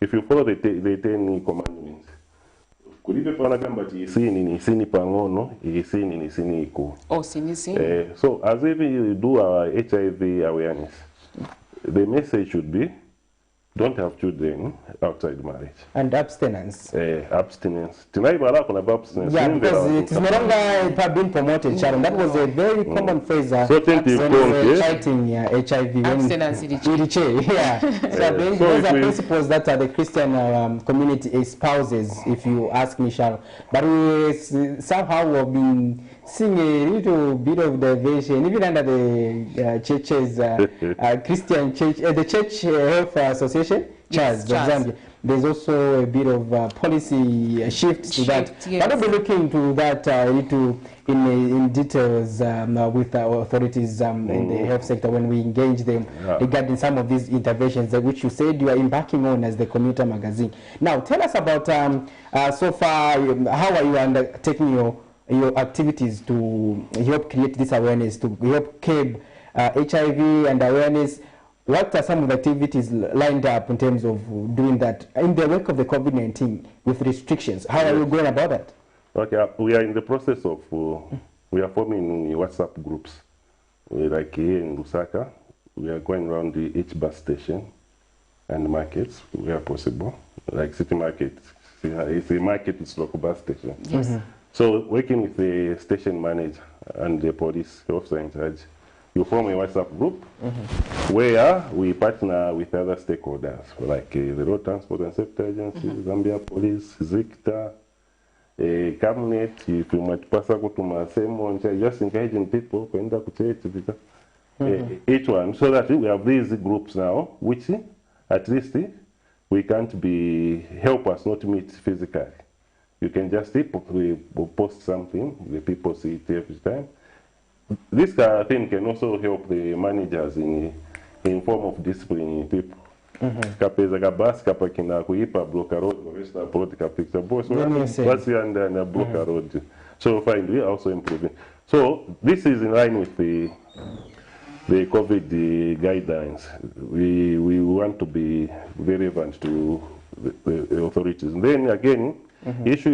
if you follow the 10 commandments, so as we do our HIV awareness, the message should be don't have children outside marriage. And abstinence. Abstinence. Tonight we're talking about abstinence. Yeah, because it is no longer being promoted, Sharon. That was a very common phrase when fighting HIV. Abstinence. Yeah. So those are principles that the Christian community espouses, if you ask me, Sharon. But we somehow have been seeing a little bit of diversion, even under the churches, Christian church, the Church Health Association, Zambia. There's also a bit of policy shifts to that. But I'll be looking into that in details with our authorities in the health sector when we engage them regarding some of these interventions which you said you are embarking on as the Commuter magazine. Now, tell us about so far, how are you undertaking your activities to help create this awareness, to help curb HIV and awareness? What are some of the activities lined up in terms of doing that in the wake of the COVID-19 with restrictions? How are you going about that? Okay, we are in the process of, we are forming WhatsApp groups. Like here in Lusaka, we are going around each bus station and markets where possible. Like city market, it's a market, it's local bus station. Yes. So working with the station manager and the police officer in charge, you form a WhatsApp group where we partner with other stakeholders, like the Road Transport and Safety Agency, Zambia Police, ZICTA, Camnet, if you might pass out to my same one, just engaging people, each one, so that we have these groups now, which at least we can't help us not meet physically. You can just post something, the people see it every time. This kind of thing can also help the managers in form of disciplining people. Kapeza kabasi kapakina kuipa blocker road resta upload kapicture boss what's under na blocker road. So find we also improving. So this is in line with the COVID guidelines. We want to be very relevant to the authorities. And then again, Issue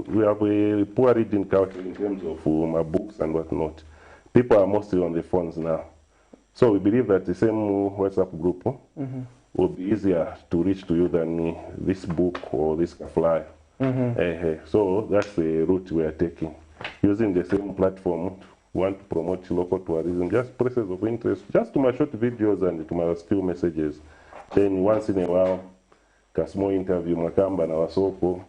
we have a poor reading culture in terms of my books and whatnot. People are mostly on the phones now. So we believe that the same WhatsApp group will be easier to reach to you than this book or this flyer. So that's the route we are taking. Using the same platform, we want to promote local tourism, just places of interest, just to my short videos and to my few messages. Then once in a while, a small interview, Makamba na Wasoko.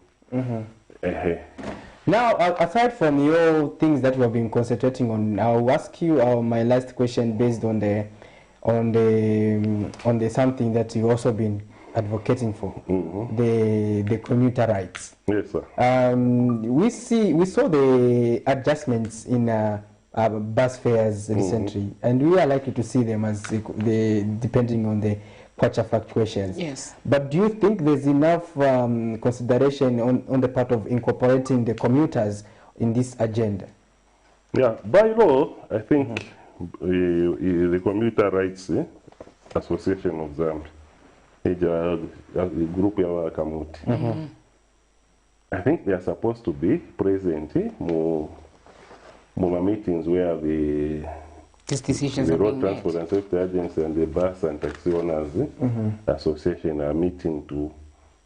Now, aside from your things that you have been concentrating on, I'll ask you my last question based on the something that you've also been advocating for, the commuter rights. Yes, sir. We saw the adjustments in bus fares recently, and we are likely to see them as depending on the kwacha fluctuations. Yes. But do you think there's enough consideration on the part of incorporating the commuters in this agenda? Yeah, by law, I think the Commuter Rights Association of Zambia, a group of KABWATA, I think they are supposed to be present more meetings where the Road Transport and Safety Agency and the Bus and Taxi Owners Association are meeting to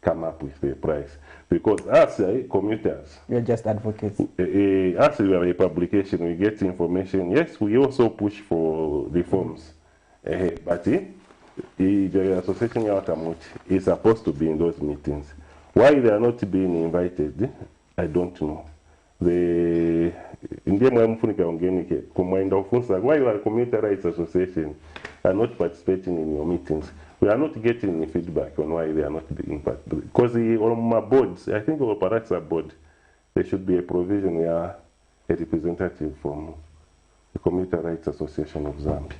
come up with the price. Because as commuters, we are just advocates. As we are a publication, we get information. Yes, we also push for reforms. But the Association of KABWATA is supposed to be in those meetings. Why they are not being invited, I don't know. Why you are a Commuter Rights Association are not participating in your meetings? We are not getting any feedback on why they are not being participated. Because on my boards, I think our Paratsa board, there should be a provision where a representative from the Commuter Rights Association of Zambia.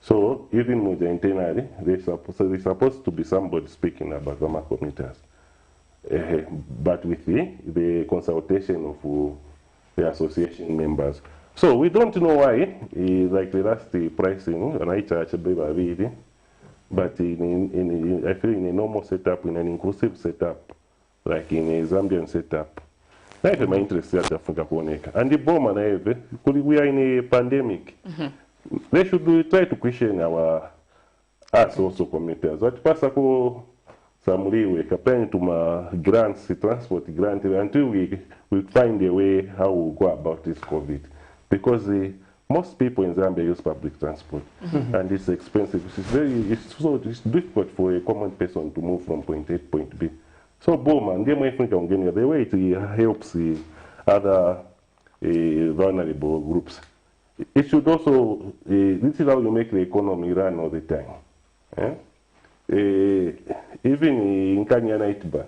So even with the internally, there's supposed to be somebody speaking about Zama commuters. But with the consultation of the association members. So we don't know why, like the last pricing, and I charge a baby, but I feel in a normal setup, in an inclusive setup, like in a Zambian setup, I have my interest in Africa. And the bomb and we are in a pandemic. They should try to question us also commuters. What possible? Some leeway comparing to my grants, transport grant, until we find a way how we go about this COVID. Because most people in Zambia use public transport, and it's expensive. It's difficult for a common person to move from point A to point B. So, boom, the way it helps other vulnerable groups. It should also, this is how you make the economy run all the time. Even in Kenya Naitba,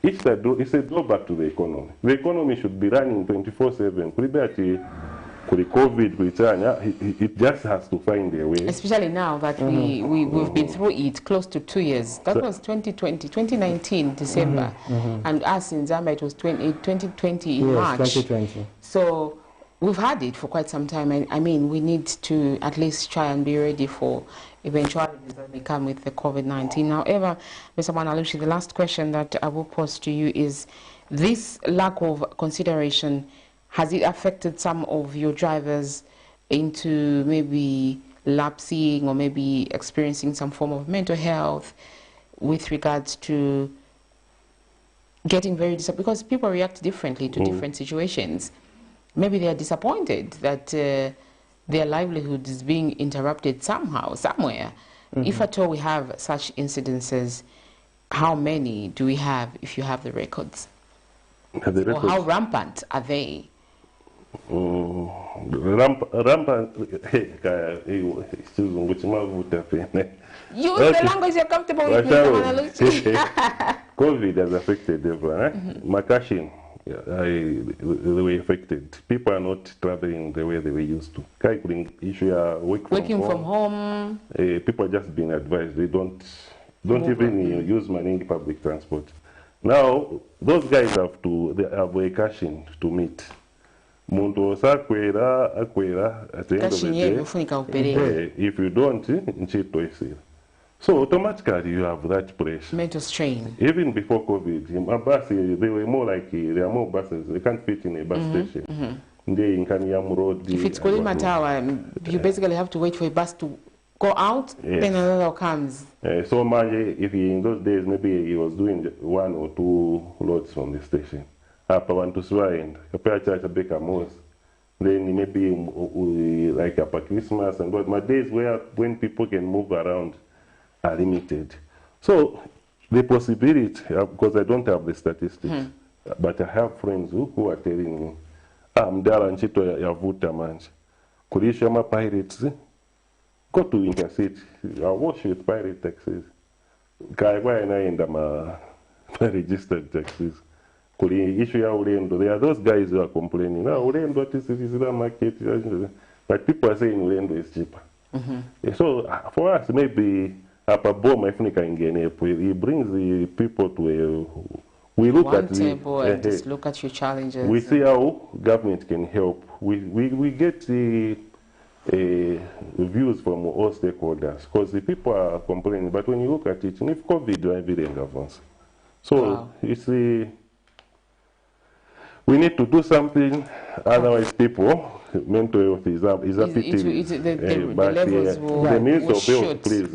it's a drawback to the economy. The economy should be running 24/7. COVID, it just has to find a way. Especially now that we've been through it close to 2 years. That was 2019, December. And us in Zambia, it was 2020 in March. 2020. So we've had it for quite some time. I mean, we need to at least try and be ready for eventualities that may come with the COVID-19. However, Mr. Manalushi, the last question that I will pose to you is, this lack of consideration, has it affected some of your drivers into maybe lapsing or maybe experiencing some form of mental health with regards to getting very disappointed? Because people react differently to different situations. Maybe they are disappointed that their livelihood is being interrupted somehow, somewhere. If at all we have such incidences, how many do we have if you have the records? Or how rampant are they? Rampant. Use the language you're comfortable with, Mr. Manalushi. COVID has affected everyone. Makashin. They were affected. People are not traveling the way they were used to. Working from home. People are just being advised. They don't even use money public transport. Now, those guys have a cashing to meet. Muntu akwera at the end of the day. If you don't, nchito isira. So automatically you have that pressure. Mental strain. Even before COVID, in a bus, they were more like, there are more buses, they can't fit in a bus station. They in Kanyam Road. If it's Kulimatawa, you basically have to wait for a bus to go out, then another comes. So if he, in those days, maybe he was doing 1 or 2 loads from the station. After one to Swine, compare church a baker most. Then maybe like after Christmas and what. My days when people can move around are limited. So the possibility, because I don't have the statistics, but I have friends who are telling me, mdala nchito yavuta manje. Kulisha ma pirates, go to Intercity. I wash with pirate taxis. Kaiwa naenda ma registered taxis. Kuli issue ya Urendo. There are those guys who are complaining. Now Urendo is the market, but people are saying Urendo is cheaper. So for us, maybe Upper Boma, if we can get it brings the people to a. We look at table and just look at your challenges. We see how government can help. We get the views from all stakeholders because the people are complaining. But when you look at it, if COVID, everything advance. So it's we need to do something. Otherwise, people mental health is a pity. But the Minister of Health, please,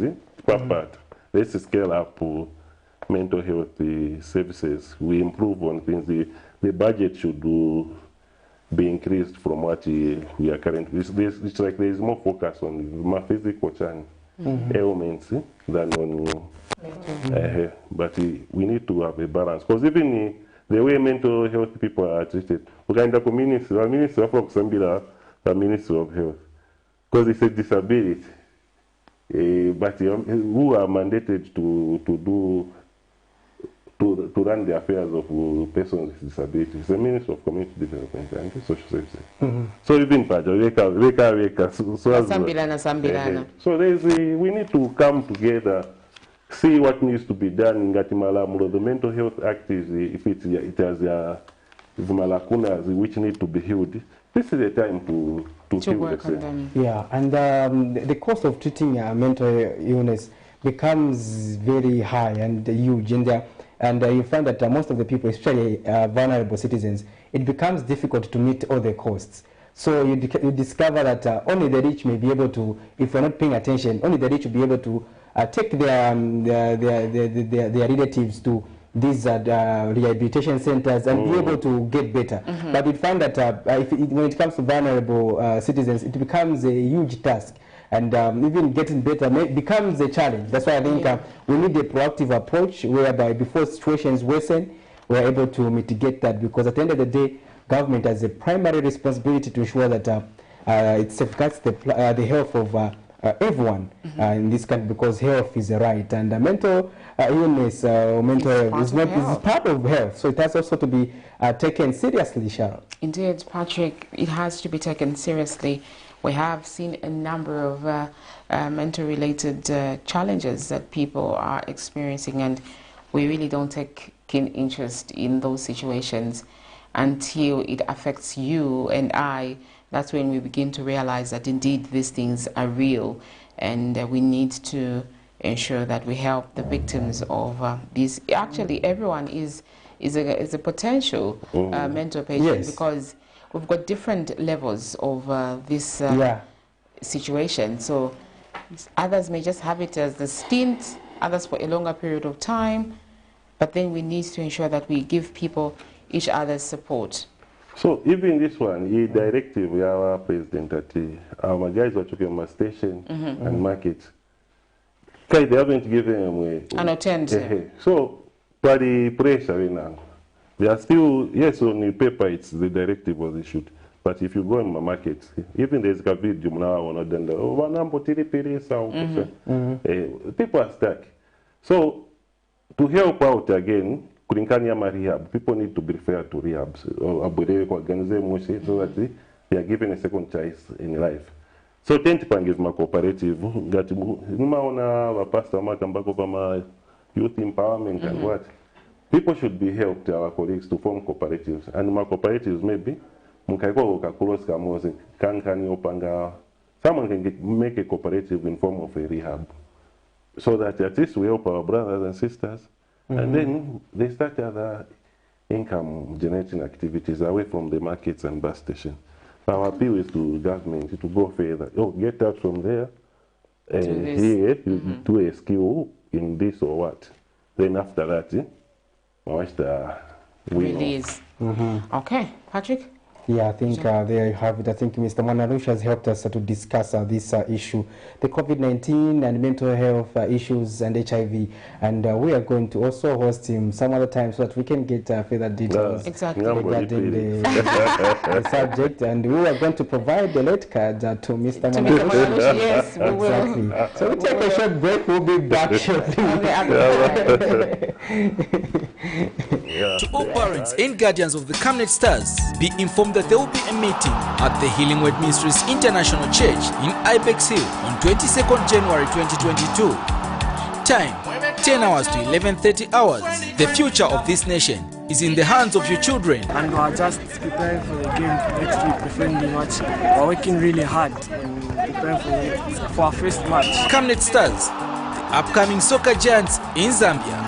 let's scale up mental health services. We improve on things. The budget should be increased from what we are currently. It's like there is more focus on my physical ailments than on. But we need to have a balance because even the way mental health people are treated, we can the minister of the Minister of Health because it's a disability. But who are mandated to run the affairs of persons with disabilities? It's the Minister of Community Development and Social Services. So even so we need to come together, see what needs to be done in Gatimala. The Mental Health Act is, if it has malakunas which need to be healed, this is the time to work on them. Yeah, and the cost of treating mental illness becomes very high and huge, and you find that most of the people, especially vulnerable citizens, it becomes difficult to meet all the costs. So you discover that only the rich may be able to, if you're not paying attention, only the rich will be able to take their relatives to these rehabilitation centers and be able to get better. But we find that when it comes to vulnerable citizens, it becomes a huge task. And even getting better becomes a challenge. That's why I think we need a proactive approach whereby before situations worsen, we're able to mitigate that, because at the end of the day, government has a primary responsibility to ensure that it safeguards the health of everyone in this country, because health is a right, and mental illness or mental health is part of health, so it has also to be taken seriously, Sharon. Indeed, Patrick, it has to be taken seriously. We have seen a number of mental-related challenges that people are experiencing, and we really don't take keen interest in those situations until it affects you and I. That's when we begin to realize that indeed these things are real, and we need to ensure that we help the victims of these. Actually, everyone is a potential mental patient, because we've got different levels of this situation. So others may just have it as a stint, others for a longer period of time, but then we need to ensure that we give people each other's support. So even this one, the directive we our president that our guys were talking about station and market. They haven't given them an alternative. So by the pressure now, they are still, yes, on the paper it's the directive was issued. But if you go in the market, even there's a video now on people are stuck. So to help out again, rehab, people need to be referred to rehabs so that they are given a second choice in life. So Tentipang is my cooperative. Youth empowerment and what? People should be helped, our colleagues, to form cooperatives. And my cooperatives maybe someone can make a cooperative in form of a rehab. so that at least we help our brothers and sisters, and then they start other income generating activities away from the markets and bus stations. Our appeal is to government to go further. Oh, get out from there, and here you do a skill in this or what. Then after that, watch the release. Okay, Patrick? Yeah, I think there you have it. I think Mr. Mwanalusha has helped us to discuss this issue, the COVID-19 and mental health issues and HIV. And we are going to also host him some other time so that we can get further details regarding the subject. And we are going to provide the late card to Mr. Mwanalusha. Yes, we will. Exactly. So we take a short break. We'll be back shortly. To all parents and guardians of the Camnet Stars, be informed that there will be a meeting at the Healing Word Ministries International Church in Ibex Hill on 22nd January 2022. Time 10 hours to 11:30 hours. The future of this nation is in the hands of your children. And we are just preparing for the game next week, the friendly match. We are working really hard and preparing for our first match. Camnet Stars, the upcoming soccer giants in Zambia.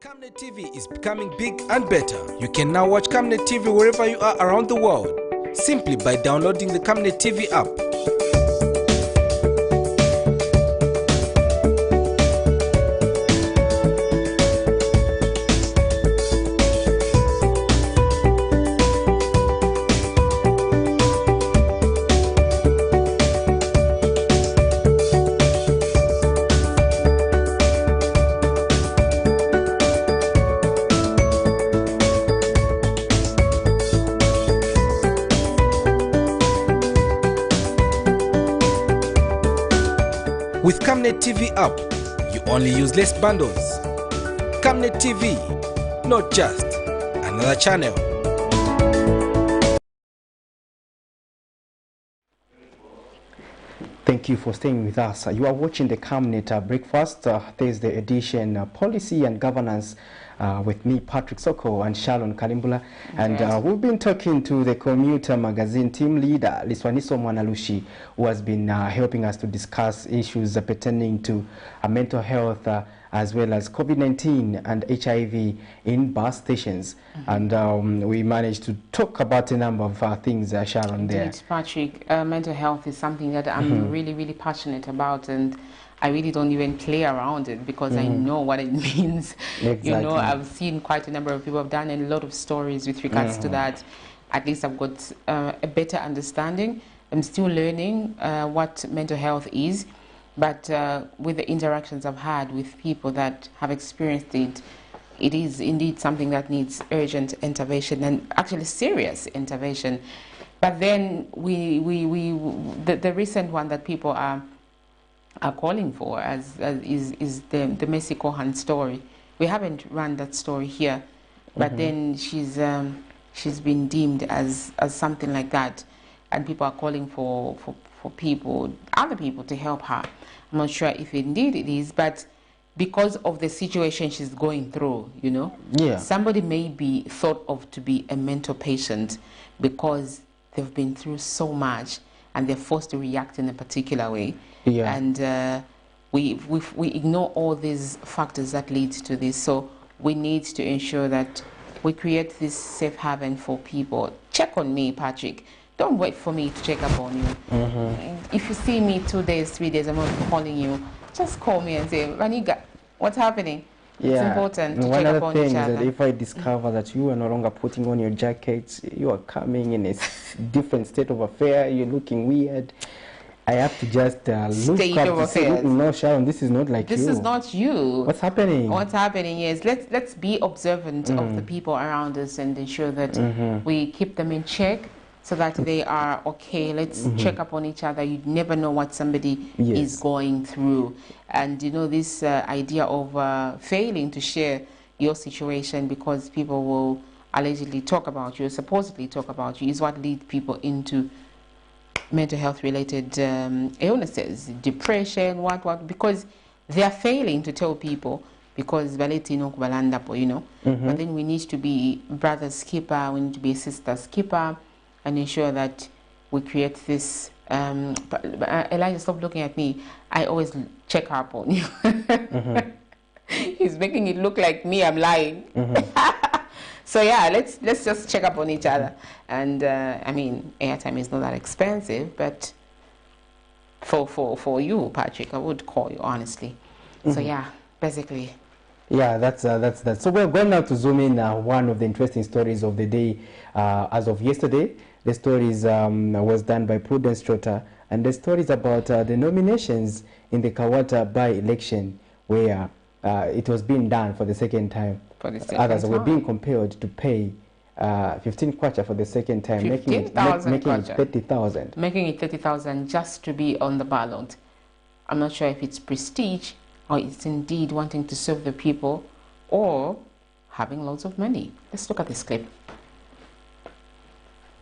Camnet TV is becoming big and better. You can now watch Camnet TV wherever you are around the world, simply by downloading the Camnet TV app. With Camnet TV app, you only use less bundles. Camnet TV, not just another channel. Thank you for staying with us. You are watching the Camnet Breakfast Thursday edition, Policy and Governance, with me, Patrick Soko, and Sharon Kalimbula. And we've been talking to the Commuter Magazine team leader, Liswaniso Mwanalushi, who has been helping us to discuss issues pertaining to mental health as well as COVID-19 and HIV in bus stations. And we managed to talk about a number of things, Sharon, there. Indeed, Patrick, mental health is something that I'm really passionate about, and I really don't even play around it because I know what it means. Exactly. You know, I've seen quite a number of people have done a lot of stories with regards to that. At least I've got a better understanding. I'm still learning what mental health is, but with the interactions I've had with people that have experienced it, it is indeed something that needs urgent intervention and actually serious intervention. But then the recent one that people are calling for is the Mercy Cohan story. We haven't run that story here, but then she's been deemed as something like that, and people are calling for other people to help her. I'm not sure if indeed it is, but because of the situation she's going through, you know, somebody may be thought of to be a mental patient because they've been through so much and they're forced to react in a particular way. And we ignore all these factors that lead to this. So we need to ensure that we create this safe haven for people. Check on me, Patrick. don't wait for me to check up on you. If you see me 2 days, 3 days, I'm not calling you. Just call me and say, Raniga, what's happening? Yeah. It's important to One check other up on thing each is other. that if I discover that you are no longer putting on your jackets, you are coming in a different state of affair, you're looking weird, I have to just look up to say, no, Sharon, this is not like you. This is not you. What's happening? What's happening is let's be observant of the people around us and ensure that we keep them in check so that they are okay. Let's check up on each other. You never know what somebody is going through. And you know, this idea of failing to share your situation because people will allegedly talk about you, supposedly talk about you, is what leads people into mental health related illnesses, depression, what, because they are failing to tell people because Valetino Kubalandapo, you know. But then we need to be brother's keeper, we need to be sister's keeper, and ensure that we create this. Elijah, stop looking at me. I always check up on you. He's making it look like me, I'm lying. So yeah, let's just check up on each other. And I mean, airtime is not that expensive, but for you, Patrick, I would call you honestly. So yeah, basically. Yeah, that's that. So we're going now to zoom in one of the interesting stories of the day. As of yesterday, the stories was done by Prudence Trotter, and the story is about the nominations in the KABWATA by-election, where it was being done for the second time. Others were being compelled to pay 15 kwacha for the second time, making it 30,000. Making it 30,000 just to be on the ballot. I'm not sure if it's prestige or it's indeed wanting to serve the people or having lots of money. Let's look at this clip.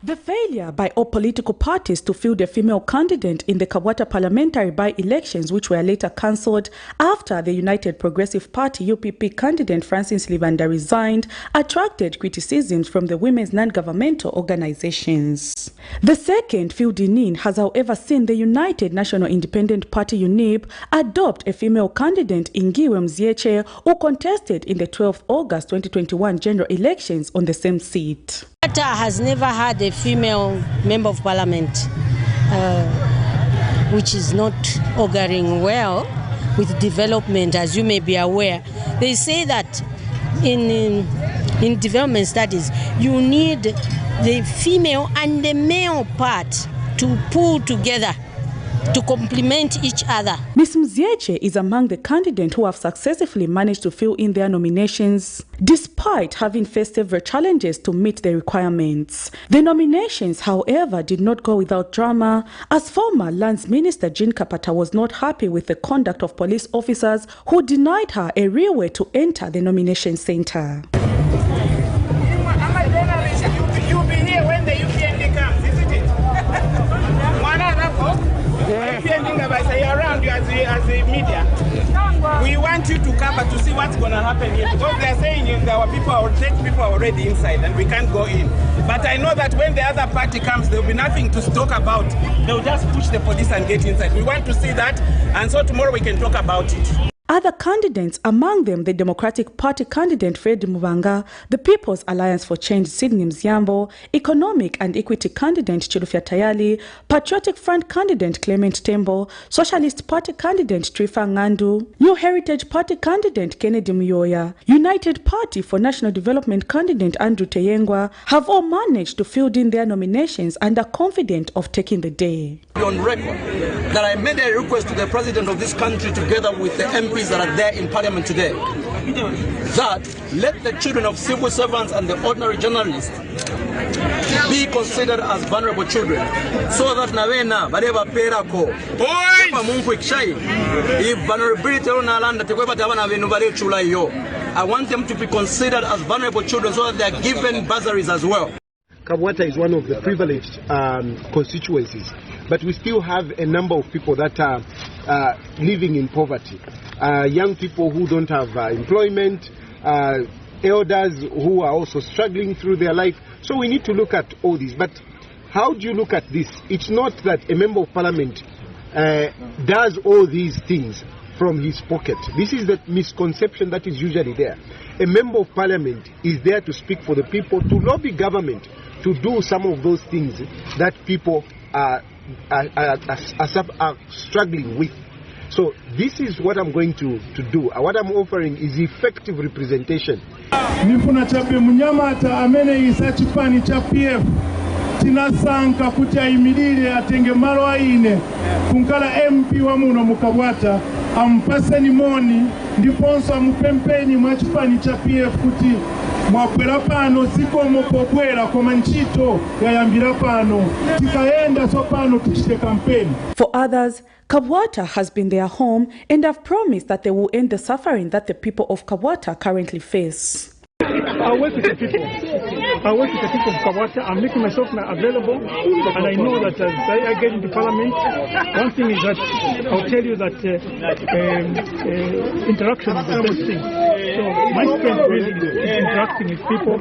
The failure by all political parties to field a female candidate in the KABWATA parliamentary by-elections, which were later cancelled after the United Progressive Party UPP candidate Francis Libanda resigned, attracted criticisms from the women's non-governmental organizations. The second fielding in has, however, seen the United National Independent Party UNIP adopt a female candidate in Ngiwe Mzieche, who contested in the 12th August 2021 general elections on the same seat. KABWATA has never had a female member of parliament, which is not auguring well with development, as you may be aware. They say that in development studies, you need the female and the male part to pull together to complement each other. Ms. Mzieche is among the candidates who have successfully managed to fill in their nominations, despite having faced several challenges to meet the requirements. The nominations, however, did not go without drama, as former Lands Minister Jean Kapata was not happy with the conduct of police officers who denied her a real way to enter the nomination center. You'll be here when the UPND comes, isn't it? You're around you as the media. We want you to cover to see what's going to happen here, because they're saying our people are already inside and we can't go in. But I know that when the other party comes, there will be nothing to talk about. They'll just push the police and get inside. We want to see that, and so tomorrow we can talk about it. Other candidates, among them the Democratic Party candidate Fred Mubanga, the People's Alliance for Change Sydney Mziambo, Economic and Equity candidate Chilufya Tayali, Patriotic Front candidate Clement Tembo, Socialist Party candidate Trifa Ngandu, New Heritage Party candidate Kennedy Muyoya, United Party for National Development candidate Andrew Teyengwa have all managed to field in their nominations and are confident of taking the day. On record that I made a request to the president of this country together with the MPs that are there in parliament today, that let the children of civil servants and the ordinary journalists be considered as vulnerable children, so that navena bareba perako kwa mungu ikishai if vulnerability onalanda tekweba tabana venu bare chula yo. I want them to be considered as vulnerable children so that they are given bursaries as well. KABWATA is one of the privileged constituencies, but we still have a number of people that are living in poverty. Young people who don't have employment, elders who are also struggling through their life. So we need to look at all this. But how do you look at this? It's not that a member of parliament does all these things from his pocket. This is the misconception that is usually there. A member of parliament is there to speak for the people, to lobby government to do some of those things that people are struggling with. So this is what I'm going to do. What I'm offering is effective representation. Nifuna chape munyamata amene isa chipani cha PF tinasanka kuti ayimirire atenge malo aine kunkala MP wa muno mu KABWATA ampaseni moni ndiponso amupempeni mwa chipani cha PF kuti mwakwera pano sikomo pobwera koma ntchito yayambira pano tikaenda so pano tichite kampeni. For others, KABWATA has been their home and have promised that they will end the suffering that the people of KABWATA currently face. I work with the people. I work with the people of KABWATA. I'm making myself available, and I know that as I get into Parliament, one thing is that I'll tell you that interaction is the best thing. So my strength really is interacting with people,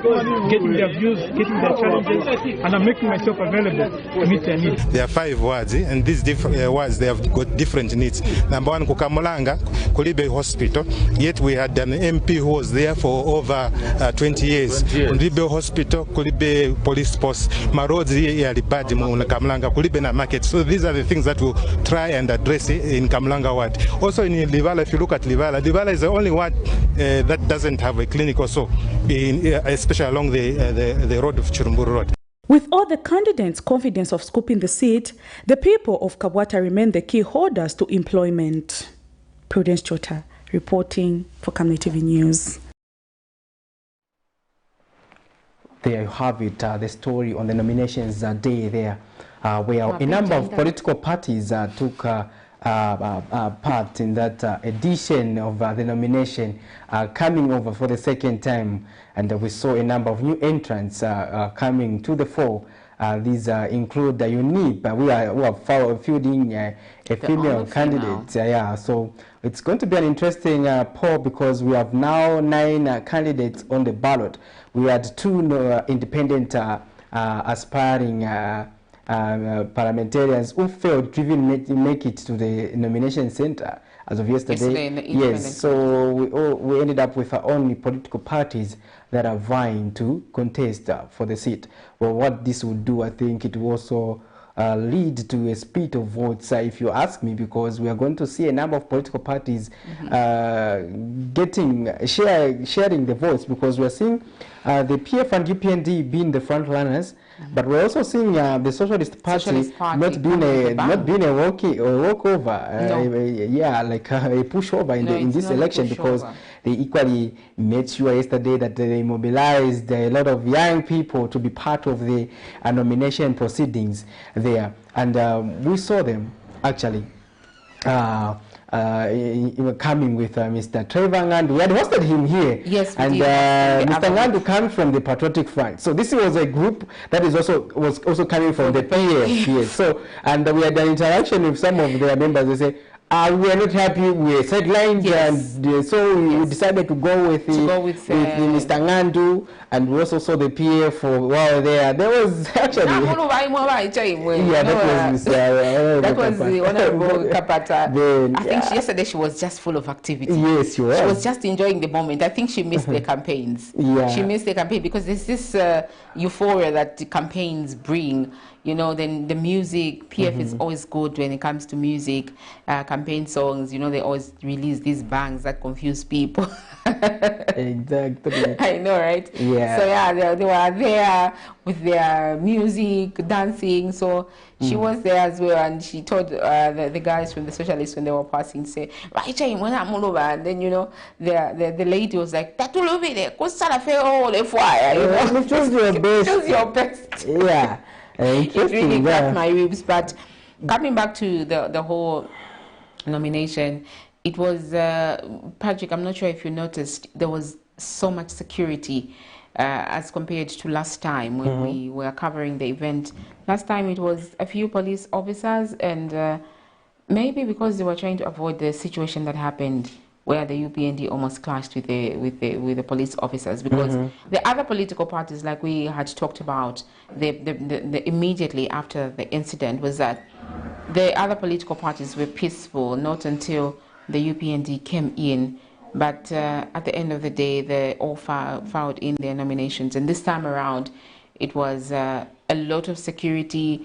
getting their views, getting their challenges, and I'm making myself available to meet their needs. There are 5 wards, and these wards, they have got different needs. Number 1, Kukamulanga, Kulibe Hospital, yet we had an MP who was there for over 20 years. Kulibe Hospital, Kulibe Police Post, Marodzi Yalibadi Kamulanga, Kulibe na Market. So these are the things that we'll try and address in Kamulanga ward. Also in Livala, if you look at Livala is the only ward that doesn't have a clinic also, especially along the road of Chirumburu Road. With all the candidates' confidence of scooping the seat, the people of KABWATA remain the key holders to employment. Prudence Chota reporting for Camnet TV News. There you have it, the story on the nominations day there, where a number of political parties took part in that edition of the nomination, coming over for the second time, and we saw a number of new entrants coming to the fore. These include the UNIP, who are fielding a female candidate. Yeah, so it's going to be an interesting poll because we have now 9 candidates on the ballot. We had 2 independent aspiring parliamentarians who failed to even make it to the nomination center as of yesterday. Yes, so we ended up with only political parties that are vying to contest for the seat. Well, what this would do, I think it will also lead to a split of votes, if you ask me, because we are going to see a number of political parties sharing the votes, because we are seeing the PF and UPND being the front runners, but we're also seeing the Socialist Party not being a walkover, yeah, like a pushover in this election, because they equally made sure yesterday that they mobilized a lot of young people to be part of the nomination proceedings there, and we saw them actually coming with Mr. Trevor Ngandu. We had hosted him here. Yes, and Mr. Ngandu comes from the Patriotic Front. So this was a group that was also coming from the PF. Yes. So, and we had an interaction with some of their members. They say, we are not happy with sidelines, and so we decided to go with Mr. Ngandu, and we also saw the PF for a while there. There was actually that was the Honorable KABWATA. I think yesterday she was just full of activity. Yes, she was. She was just enjoying the moment. I think she missed the campaigns. Yeah. She missed the campaign because there's this euphoria that the campaigns bring. You know, then the music, PF is always good when it comes to music, campaign songs. You know, they always release these bangs that confuse people. Exactly. I know, right? Yeah. So yeah, they were there with their music, dancing. So she was there as well, and she told the guys from the Socialists when they were passing, say, right, and then, you know, the lady was like, "That will be there. Choose your best." Yeah. It really got my ribs. But coming back to the whole nomination, it was Patrick, I'm not sure if you noticed, there was so much security as compared to last time when we were covering the event. Last time it was a few police officers, and maybe because they were trying to avoid the situation that happened where the UPND almost clashed with the police officers, because the other political parties, like we had talked about, the immediately after the incident, was that the other political parties were peaceful, not until the UPND came in. But at the end of the day, they all filed in their nominations, and this time around, It was a lot of security,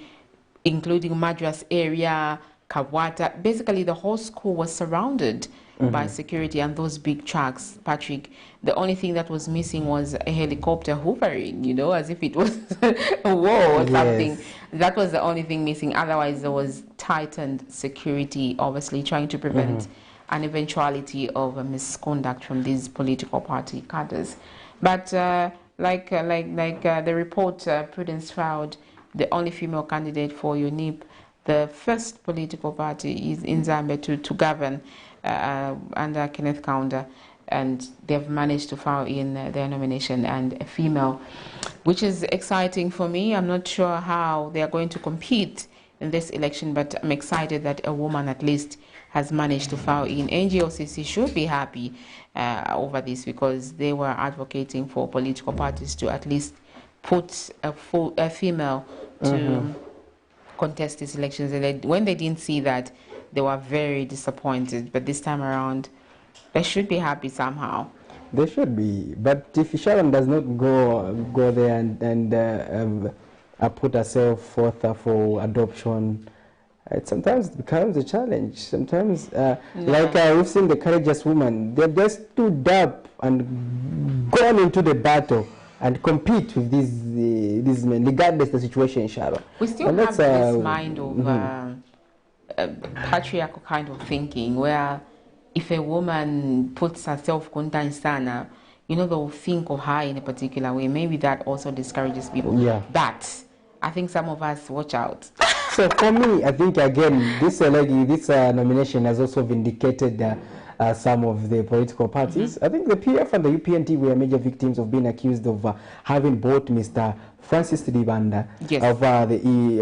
including Madras area, KABWATA. Basically, the whole school was surrounded by security and those big trucks, Patrick. The only thing that was missing was a helicopter hovering, you know, as if it was a war or something. That was the only thing missing. Otherwise, there was tightened security, obviously trying to prevent an eventuality of a misconduct from these political party cadres. But like the report, Prudence Stroud, the only female candidate for UNIP, the first political party is in Zambia to govern under Kenneth Kaunda, and they've managed to file in their nomination and a female, which is exciting for me. I'm not sure how they are going to compete in this election, but I'm excited that a woman at least has managed to file in. NGOCC should be happy over this, because they were advocating for political parties to at least put a female to contest these elections, and when they didn't see that, they were very disappointed. But this time around, they should be happy somehow. They should be, but if Sharon does not go there and put herself forth for adoption, it sometimes becomes a challenge. Sometimes, like we've seen the courageous woman, they just stood up and gone into the battle and compete with these men, regardless the situation, Sharon. We still have this mind of patriarchal kind of thinking, where if a woman puts herself content sana, you know, they'll think of her in a particular way. Maybe that also discourages people. Yeah. But I think some of us watch out. So for me, I think again, this nomination has also vindicated some of the political parties. I think the PF and the UPNT were major victims of being accused of having bought Mr. Francis Libanda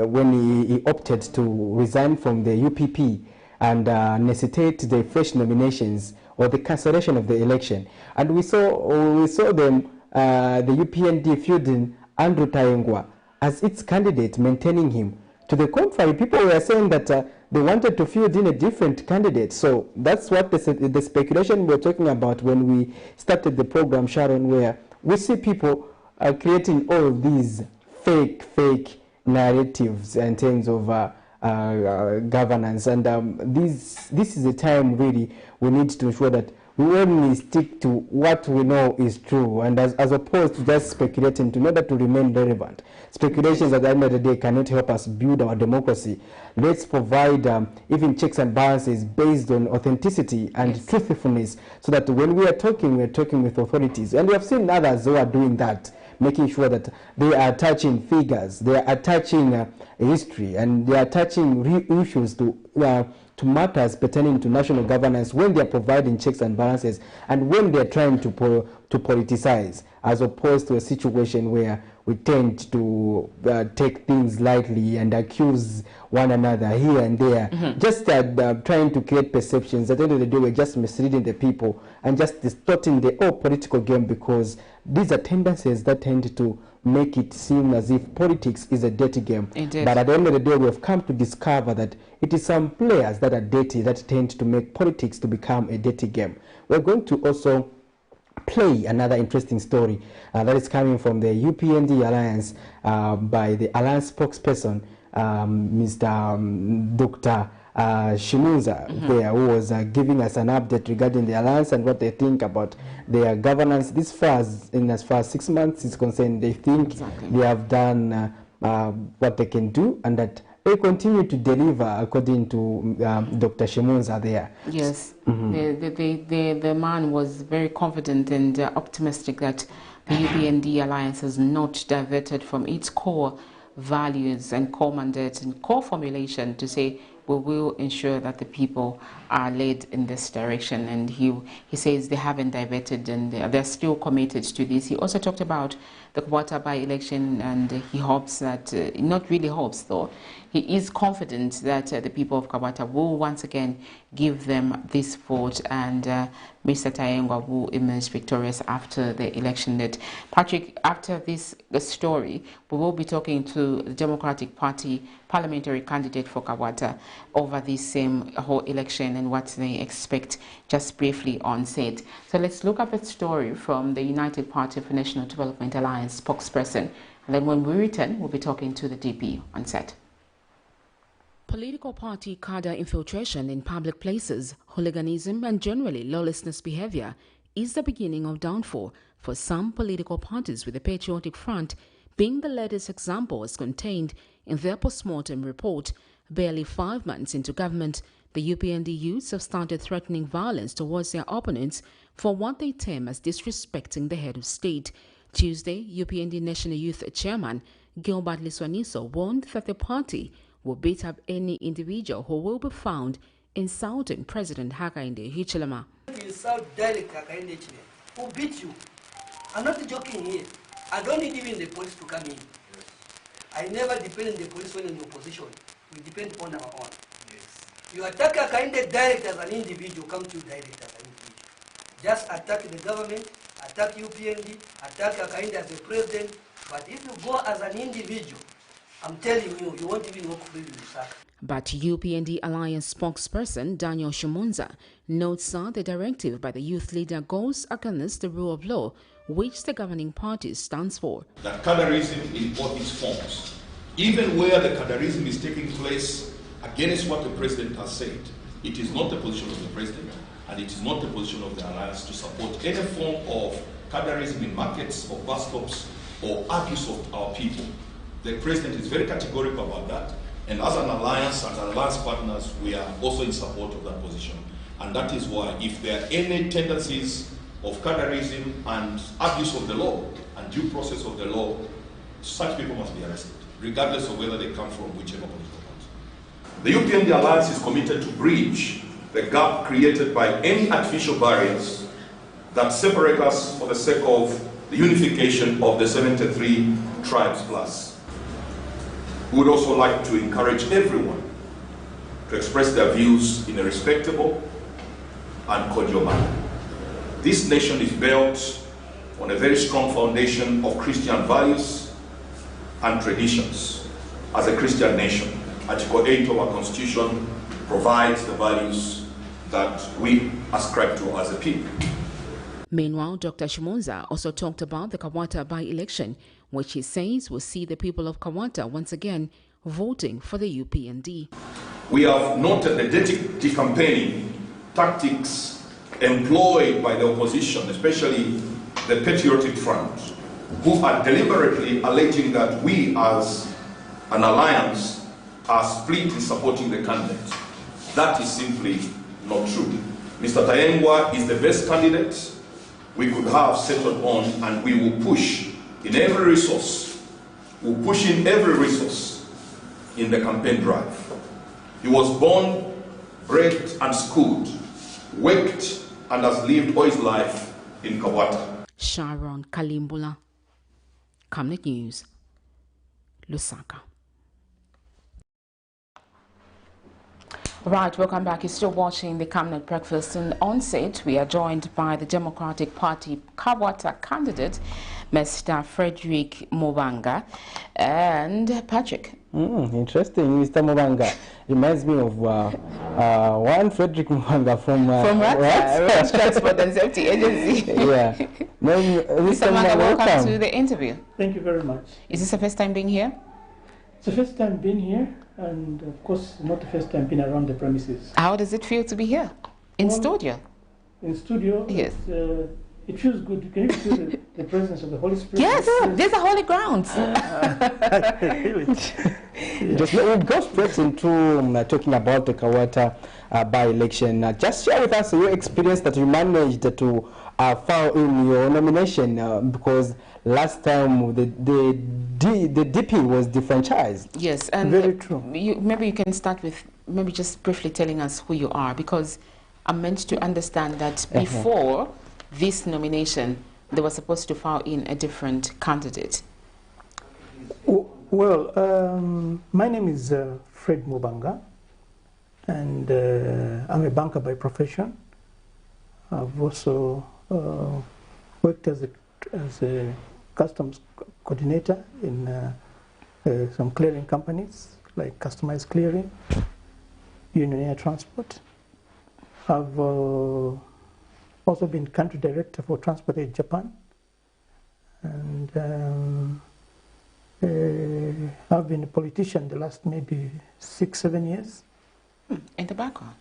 when he opted to resign from the UPP and necessitate the fresh nominations or the cancellation of the election. And we saw them, the UPND fielding Andrew Tayengwa as its candidate, maintaining him. To the contrary, people were saying that they wanted to field in a different candidate. So that's what the speculation we were talking about when we started the program, Sharon, where we see people creating all of these fake narratives in terms of governance. And this is a time really we need to ensure that we only stick to what we know is true, and as opposed to just speculating in order to remain relevant. Speculations at the end of the day cannot help us build our democracy. Let's provide even checks and balances based on authenticity and truthfulness, so that when we are talking with authorities. And we have seen others who are doing that, making sure that they are attaching figures, they are attaching history, and they are attaching real issues to matters pertaining to national governance when they are providing checks and balances, and when they are trying to politicize, as opposed to a situation where we tend to take things lightly and accuse one another here and there, just trying to create perceptions. At the end of the day, we're just misleading the people and just distorting the whole political game, because these are tendencies that tend to make it seem as if politics is a dirty game. But at the end of the day, we have come to discover that it is some players that are dirty that tend to make politics to become a dirty game. We're going to also play another interesting story that is coming from the UPND Alliance by the Alliance spokesperson, Mr. Dr. Shimunza, there, who was giving us an update regarding the Alliance and what they think about their governance. As far as 6 months is concerned, they think they have done what they can do, and that they continue to deliver, according to Dr. Shimunza there. Yes, the man was very confident and optimistic that the UPND Alliance has not diverted from its core values and core mandate and core formulation to say we will ensure that the people are led in this direction. And he says they haven't diverted, and they're still committed to this. He also talked about the KABWATA by-election, and he hopes that, not really hopes though, he is confident that the people of KABWATA will once again give them this vote, and Mr. Tayengwa will emerge victorious after the election. That Patrick, after this story, we will be talking to the Democratic Party parliamentary candidate for KABWATA over this same whole election and what they expect, just briefly on said. So let's look up a story from the United Party for National Development Alliance spokesperson, And then when we return, we'll be talking to the DP on set. Political party cadre infiltration in public places, hooliganism and generally lawlessness behavior is the beginning of downfall for some political parties, with the Patriotic Front being the latest example as contained in their post-mortem report. Barely 5 months into government, the UPND youths have started threatening violence towards their opponents for what they term as disrespecting the head of state. Tuesday, UPND National Youth Chairman Gilbert Liswaniso warned that the party will beat up any individual who will be found insulting President Hakainde Hichilema. If you insult direct Hakainde Hichilema, who beat you? I'm not joking here. I don't need even the police to come in. Yes. I never depend on the police when in opposition. We depend on our own. Yes. You attack Hakainde direct as an individual, come to direct as an individual. Just attack the government, attack UPND, attack Hakainde as the president. But if you go as an individual, I'm telling you, you won't even walk freely with Lusaka. But UPND Alliance spokesperson Daniel Shimonza notes that the directive by the youth leader goes against the rule of law, which the governing party stands for. That cadreism in all its forms, even where the cadreism is taking place against what the president has said, it is not the position of the president and it is not the position of the alliance to support any form of cadreism in markets or bus stops or abuse of our people. The president is very categorical about that, and as an alliance and alliance partners, we are also in support of that position. And that is why if there are any tendencies of cadreism and abuse of the law and due process of the law, such people must be arrested, regardless of whether they come from whichever political party. The UPND Alliance is committed to bridge the gap created by any artificial barriers that separate us for the sake of the unification of the 73 tribes plus. We would also like to encourage everyone to express their views in a respectable and cordial manner. This nation is built on a very strong foundation of Christian values and traditions. As a Christian nation, Article 8 of our Constitution provides the values that we ascribe to as a people. Meanwhile, Dr. Shimonza also talked about the KABWATA by-election, which he says will see the people of KABWATA once again voting for the UPND. We have noted the dirty campaigning tactics employed by the opposition, especially the Patriotic Front, who are deliberately alleging that we as an alliance are split in supporting the candidate. That is simply not true. Mr. Tayengwa is the best candidate we could have settled on, and we will push in every resource. We'll push in every resource in the campaign drive. He was born, bred and schooled, worked and has lived all his life in KABWATA. Sharon Kalimbula, Camnet News, Lusaka. Right, welcome back. You're still watching the Camnet Breakfast. And on set, we are joined by the Democratic Party KABWATA candidate, Mr. Frederick Mubanga, and Patrick. Interesting, Mr. Mubanga. Reminds me of one Frederick Mubanga from Road Transport and Safety Agency. Yeah. Mr. Mubanga, welcome to the interview. Thank you very much. Is this the first time being here? It's the first time being here, and of course not the first time being around the premises. How does it feel to be here? In studio? In studio? Yes. It feels good. Can you feel the presence of the Holy Spirit? Yes, there's a holy ground. Just we'll go straight into talking about the KABWATA by-election. Just share with us your experience that you managed to file in your nomination, because last time the DP was defranchised. Yes, and very true. Maybe you can start with maybe just briefly telling us who you are, because I'm meant to understand that before this nomination, they were supposed to file in a different candidate. Well, my name is Fred Mubanga, and I'm a banker by profession. I've also worked as a customs coordinator in some clearing companies like Customized Clearing, Union Air Transport. I've also been country director for Transport Aid Japan, and I've been a politician the last maybe 6-7 years. In the background.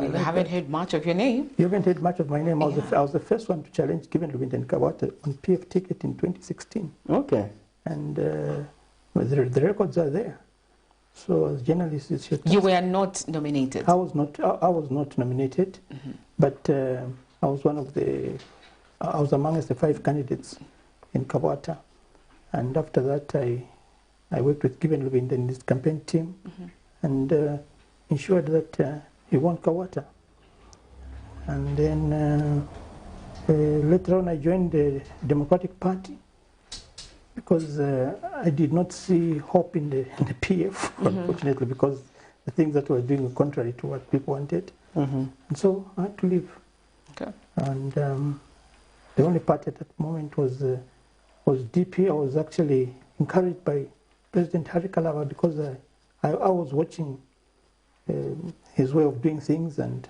We haven't heard much of your name. You haven't heard much of my name. I was the first one to challenge Given Lubinda and KABWATA on PF ticket in 2016. Okay. And the records are there. So as journalists, it's your task. You were not nominated. I was not nominated, but I was I was amongst the 5 candidates in KABWATA. And after that, I worked with Given Lubinda and his campaign team and ensured that he won KABWATA. And then later on, I joined the Democratic Party because I did not see hope in the PF, unfortunately, because the things that were doing were contrary to what people wanted. And so I had to leave. Okay. And the only party at that moment was DP. I was actually encouraged by President Hari Kalaba because I was watching his way of doing things, and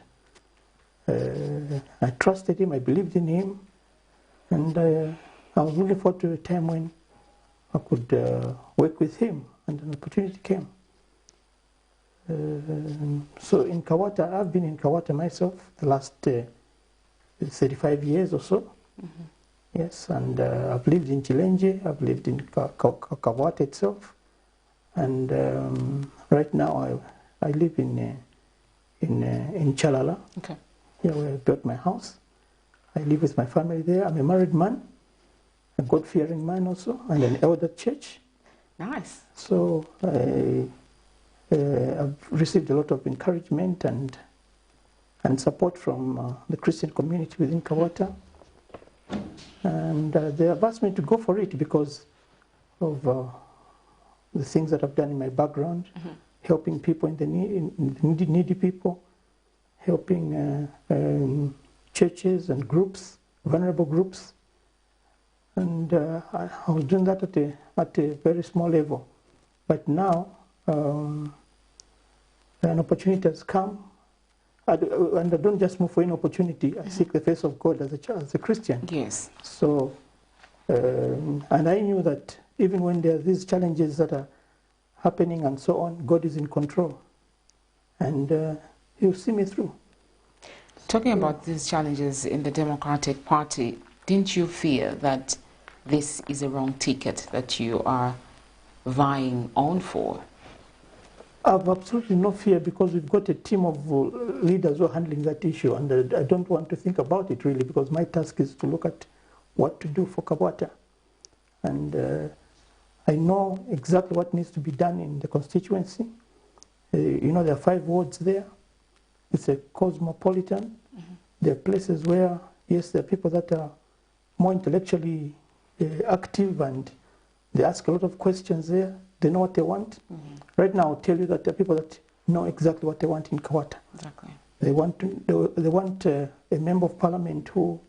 I trusted him, I believed in him, and I was looking forward to a time when I could work with him, and an opportunity came. So in KABWATA, I've been in KABWATA myself the last 35 years or so. Yes, and I've lived in Chilenje, I've lived in KABWATA itself, and right now I live in Chalala. Okay. Here where I built my house. I live with my family there. I'm a married man, a God-fearing man also, and an elder church. Nice. So I've received a lot of encouragement and support from the Christian community within KABWATA. And they have asked me to go for it because of the things that I've done in my background, helping people in the needy people, helping churches and groups, vulnerable groups. And I was doing that at a very small level. But now an opportunity has come, and I don't just move for any opportunity. I seek the face of God as a Christian. Yes. So, and I knew that even when there are these challenges that are happening and so on, God is in control, and He'll see me through. Talking about these challenges in the Democratic Party, didn't you fear that this is a wrong ticket that you are vying on for? I've absolutely no fear because we've got a team of leaders who are handling that issue, and I don't want to think about it really because my task is to look at what to do for KABWATA. And I know exactly what needs to be done in the constituency. You know, there are 5 wards there. It's a cosmopolitan. There are places where, yes, there are people that are more intellectually active and they ask a lot of questions there. They know what they want. Right now, I'll tell you that there are people that know exactly what they want in KABWATA. Exactly. They want a member of parliament who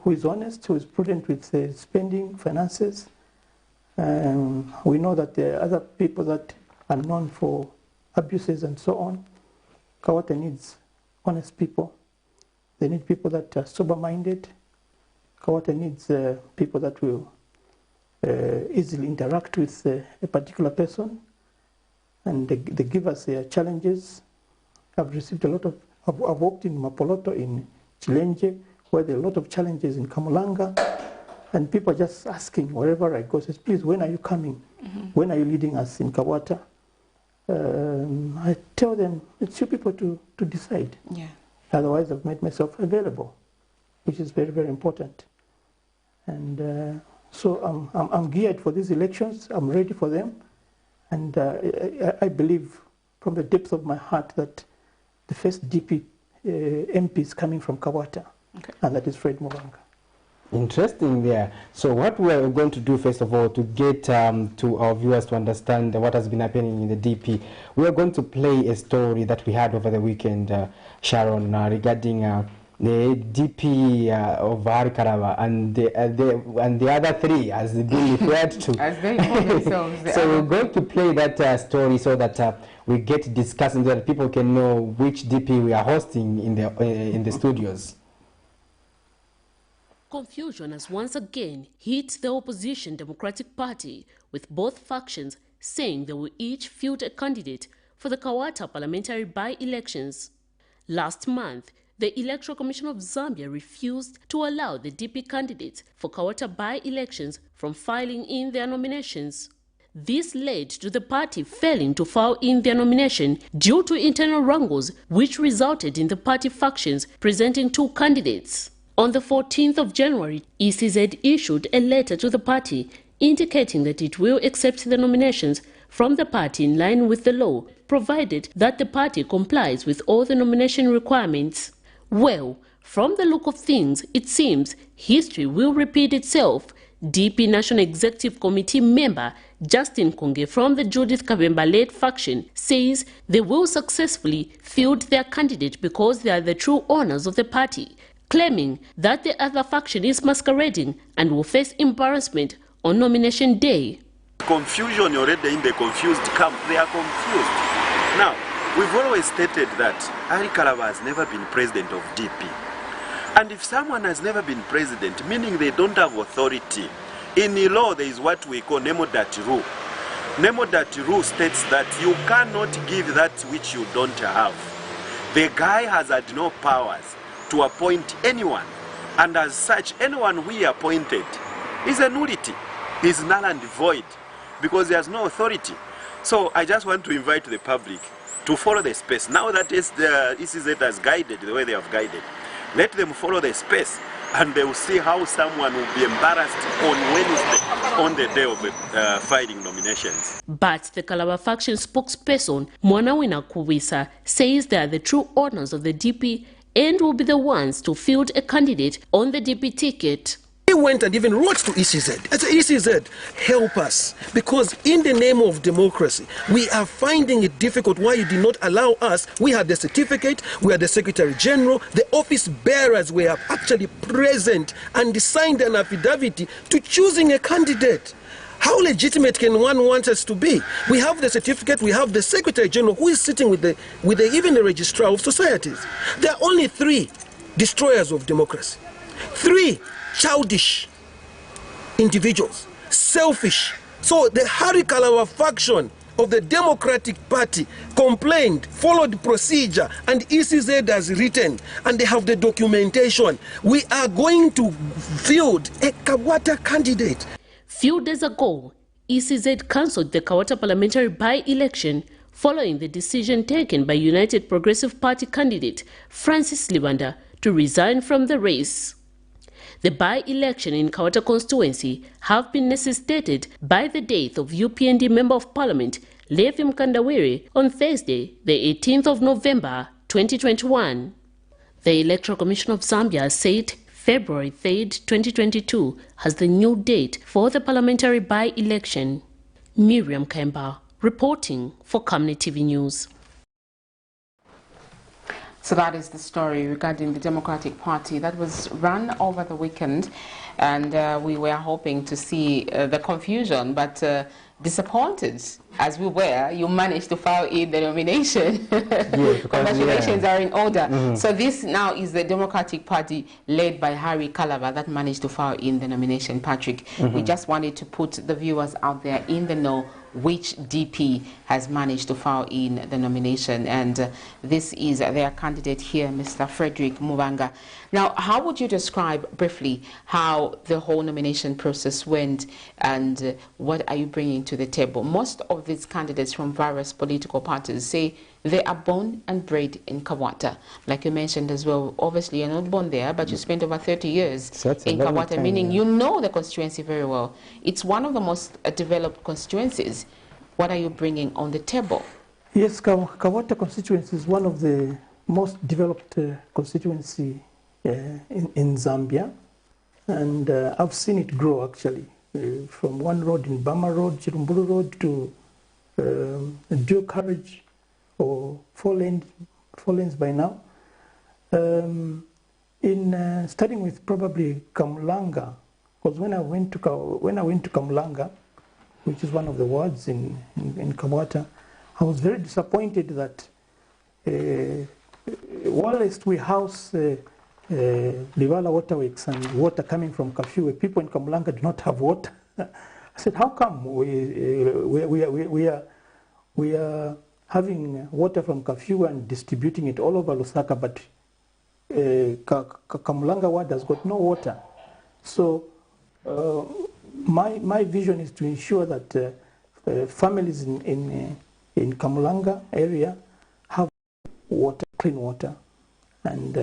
is honest, who is prudent with spending, finances. We know that there are other people that are known for abuses and so on. KABWATA needs honest people. They need people that are sober-minded. KABWATA needs people that will easily interact with a particular person, and they give us their challenges. I've received a lot of, I've worked in Mapoloto, in Chilenje, where there are a lot of challenges in Kamulanga, and people are just asking wherever I go, says, please, when are you coming? When are you leading us in KABWATA? I tell them, it's you people to decide. Yeah. Otherwise, I've made myself available, which is very, very important. And so I'm geared for these elections. I'm ready for them. And I believe from the depth of my heart that the first DP MP is coming from KABWATA, and that is Fred Mubanga. Interesting there. So what we are going to do, first of all, to get to our viewers to understand what has been happening in the DP, we are going to play a story that we had over the weekend, Sharon, regarding the DP of Hari Kalaba and the other 3, as they've been referred to. As they call themselves. So we're going to play that story so that we get discussing so that people can know which DP we are hosting in the studios. Confusion has once again hit the opposition Democratic Party, with both factions saying they will each field a candidate for the KABWATA parliamentary by-elections. Last month, the Electoral Commission of Zambia refused to allow the DP candidates for KABWATA by-elections from filing in their nominations. This led to the party failing to file in their nomination due to internal wrangles, which resulted in the party factions presenting two candidates. On the 14th of January, ECZ issued a letter to the party indicating that it will accept the nominations from the party in line with the law, provided that the party complies with all the nomination requirements. Well, from the look of things, it seems history will repeat itself. DP National Executive Committee member Justin Konge from the Judith Kabemba-led faction says they will successfully field their candidate because they are the true owners of the party, claiming that the other faction is masquerading and will face embarrassment on nomination day. Confusion already in the confused camp. They are confused. Now, we've always stated that Harry Kalaba has never been president of DP. And if someone has never been president, meaning they don't have authority, in the law there is what we call Nemo Dat rule. Nemo Dat rule states that you cannot give that which you don't have. The guy has had no powers to appoint anyone, and as such, anyone we appointed is a nullity, is null and void, because he has no authority. So I just want to invite the public to follow the space. Now that is the ECZ has guided the way they have guided, let them follow the space, and they will see how someone will be embarrassed on Wednesday, on the day of filing nominations. But the Kalaba faction spokesperson, Mwanawina Kuwisa, says they are the true owners of the DP and will be the ones to field a candidate on the DP ticket. He went and even wrote to ECZ. I said, ECZ, help us, because in the name of democracy, we are finding it difficult why you did not allow us. We had the certificate, we had the Secretary General, the office bearers were actually present and signed an affidavit to choosing a candidate. How legitimate can one want us to be? We have the certificate, we have the Secretary General who is sitting with even the Registrar of Societies. There are only three destroyers of democracy. Three childish individuals, selfish. So the Harry Kalaba faction of the Democratic Party complained, followed procedure, and ECZ has written, and they have the documentation. We are going to field a KABWATA candidate. Few days ago, ECZ cancelled the KABWATA parliamentary by-election following the decision taken by United Progressive Party candidate Francis Libanda to resign from the race. The by-election in KABWATA constituency have been necessitated by the death of UPND Member of Parliament Levi Mkandawire on Thursday, the 18th of November 2021. The Electoral Commission of Zambia said February 3rd, 2022 has the new date for the parliamentary by-election. Miriam Kemba reporting for Camnet TV News. So that is the story regarding the Democratic Party that was run over the weekend, and we were hoping to see the confusion, but disappointed as we were, you managed to file in the nomination. Yes, congratulations are in order. So this now is the Democratic Party led by Harry Kalaba that managed to file in the nomination, Patrick. We just wanted to put the viewers out there in the know which DP has managed to file in the nomination, and this is their candidate here, Mr. Frederick Mubanga. Now, how would you describe briefly how the whole nomination process went, and what are you bringing to the table? Most of these candidates from various political parties say they are born and bred in KABWATA. Like you mentioned as well, obviously you're not born there, but you spent over 30 years in KABWATA, meaning you know the constituency very well. It's one of the most developed constituencies. What are you bringing on the table? Yes, KABWATA constituency is one of the most developed constituency in Zambia, and I've seen it grow actually, from one road in Bama Road, Chirumburu Road, to dual carriage or four lanes by now. Starting with probably Kamulanga, because when I went to Kamulanga, which is one of the wards in KABWATA, I was very disappointed that whilst we house Livala Waterworks and water coming from Kafue. People in Kamulanga do not have water. I said, how come we are having water from Kafue and distributing it all over Lusaka, but Kamulanga ward has got no water? So my vision is to ensure that families in Kamulanga area have water, clean water, and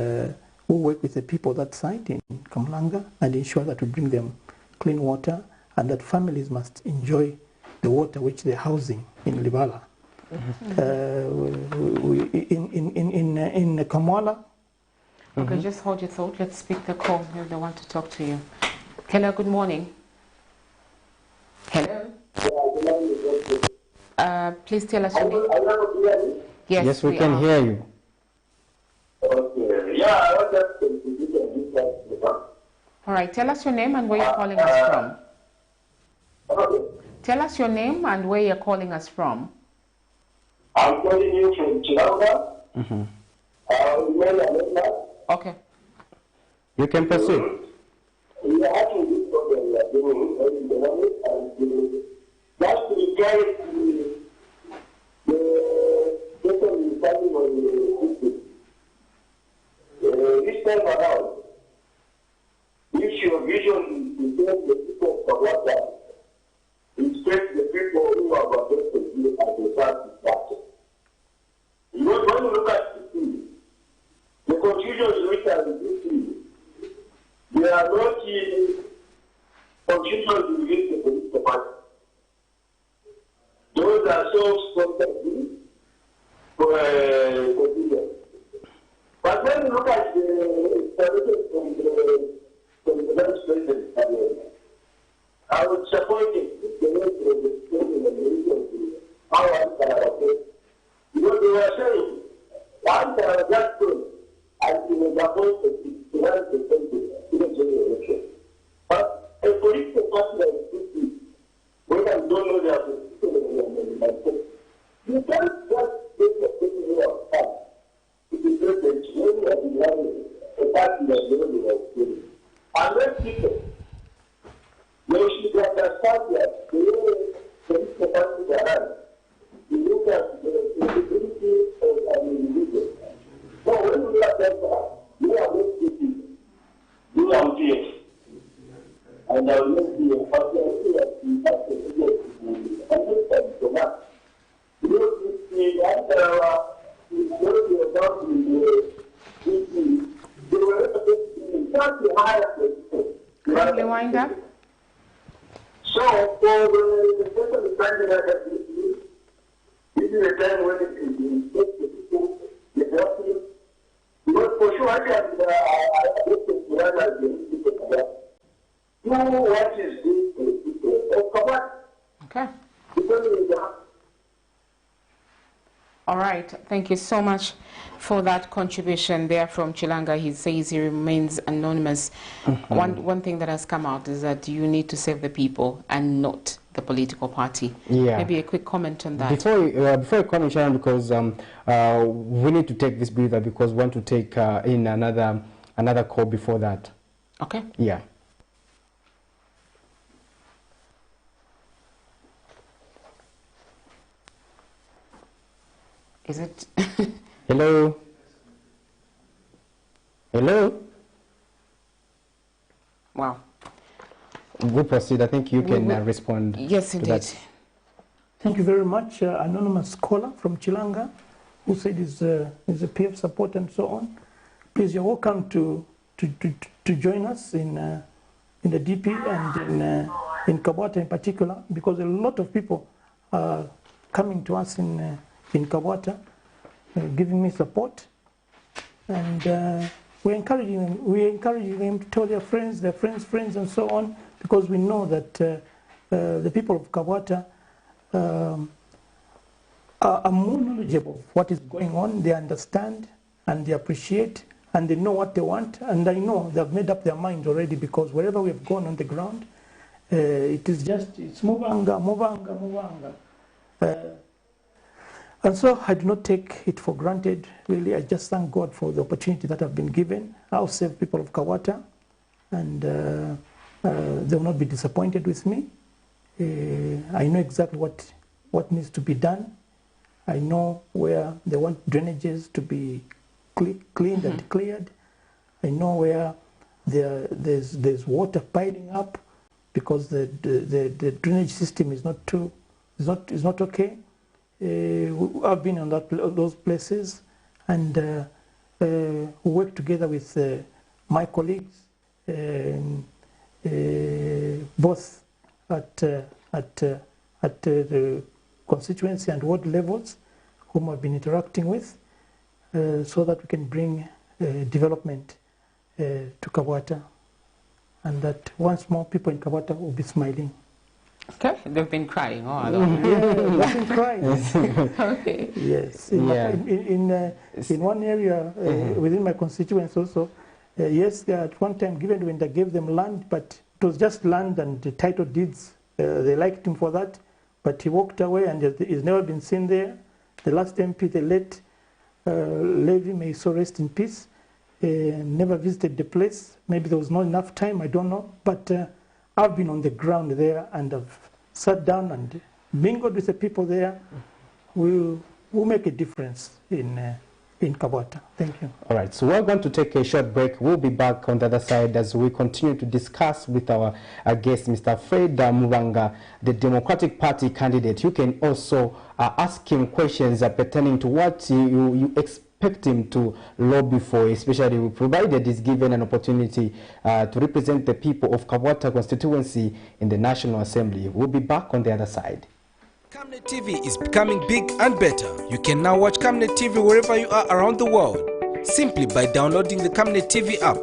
we'll work with the people that side in Kamulanga and ensure that we bring them clean water, and that families must enjoy the water which they're housing in Libala. In Kamwala. Okay, just hold your thought. Let's speak the call. They want to talk to you. Hello, good morning. Hello. Please tell us your name. Yes, we can hear you. Okay. Yeah, all right, tell us your name and where you're calling us from. Tell us your name and where you're calling us from. I'm calling you from Chilanga. Okay. You can proceed. We are having this problem we are doing in the morning, and just to reply to the person starting on the system. This time around, if your vision is to take the people of KABWATA, respect the people who have adopted you as a party structure. Because when you look at the confusion which are existing, they are not confusions within the political party. Those are self-sponsored confusion. But when you look at the information from the vice president, I was disappointed with the way the president and the region how I can affect. Because they were saying, one can just do and he was appointed to run the country in the general election. But a political party like this, when I don't know their position, you can't just take a person who has come to the president when you have been running a party that you don't know. Unless people, they should understand that the way political parties are run, you look at the credibility of an individual. So when you look at that, you are not speaking. You are here. And I will not be a party here. You have to be understand so much. You know, the answer is going about the they were not the higher position. Kindly wind up. So for the person standing at that this is a time when it is the people, the doctors, because for sure I can know what is this of KABWATA. Okay. All right. Thank you so much for that contribution there from Chilanga. He says he remains anonymous. One thing that has come out is that you need to save the people and not the political party. Yeah. Maybe a quick comment on that. Before you comment, Sharon, because we need to take this breather because we want to take in another call before that. Okay. Yeah. Is it? Hello? Hello? Wow. We'll proceed. I think you can respond. Yes, indeed. Thank you very much, anonymous caller from Chilanga, who said is a PF support and so on. Please, you're welcome to join us in the DP and in KABWATA in particular, because a lot of people are coming to us in KABWATA, giving me support, and we're encouraging them to tell their friends, and so on, because we know that the people of KABWATA are more knowledgeable of what is going on. They understand and they appreciate and they know what they want, and I know they've made up their mind already, because wherever we have gone on the ground, it's Muvanga. And so I do not take it for granted, really. I just thank God for the opportunity that I've been given. I'll serve people of KABWATA, and they will not be disappointed with me. I know exactly what needs to be done. I know where they want drainages to be cleaned and cleared. I know where there's water piling up because the drainage system is not okay. I've been on those places, and we work together with my colleagues, both at the constituency and ward levels, whom I've been interacting with, so that we can bring development to KABWATA, and that once more people in KABWATA will be smiling. Okay, they've been crying all along. Yeah, they've been crying. Okay. Yes, in one area within my constituency also, yes, at one time when they gave them land, but it was just land and the title deeds. They liked him for that, but he walked away and he's never been seen there. The last MP, the late Levy, may so rest in peace, never visited the place. Maybe there was not enough time, I don't know, but I've been on the ground there, and I've sat down and mingled with the people there. We'll make a difference in KABWATA. Thank you. All right, so we're going to take a short break. We'll be back on the other side as we continue to discuss with our guest, Mr. Fred Muranga, the Democratic Party candidate. You can also ask him questions pertaining to what you expect him to lobby for, especially provided he's given an opportunity to represent the people of KABWATA constituency in the National Assembly. We'll be back on the other side. Camnet TV is becoming big and better. You can now watch Camnet TV wherever you are around the world, simply by downloading the Camnet TV app.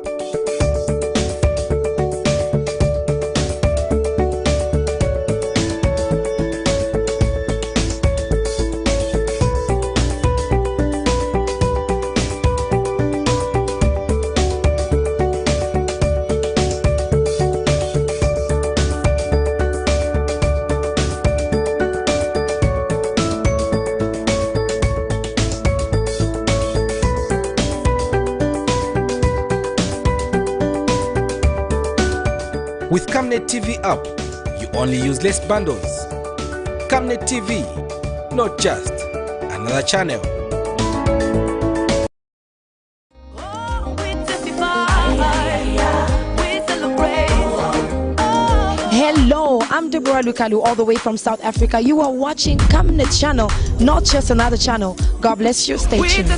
With Camnet TV app, you only use less bundles. Camnet TV, not just another channel. Hello, I'm Deborah Lukalu, all the way from South Africa. You are watching Camnet channel, not just another channel. God bless you. Stay tuned.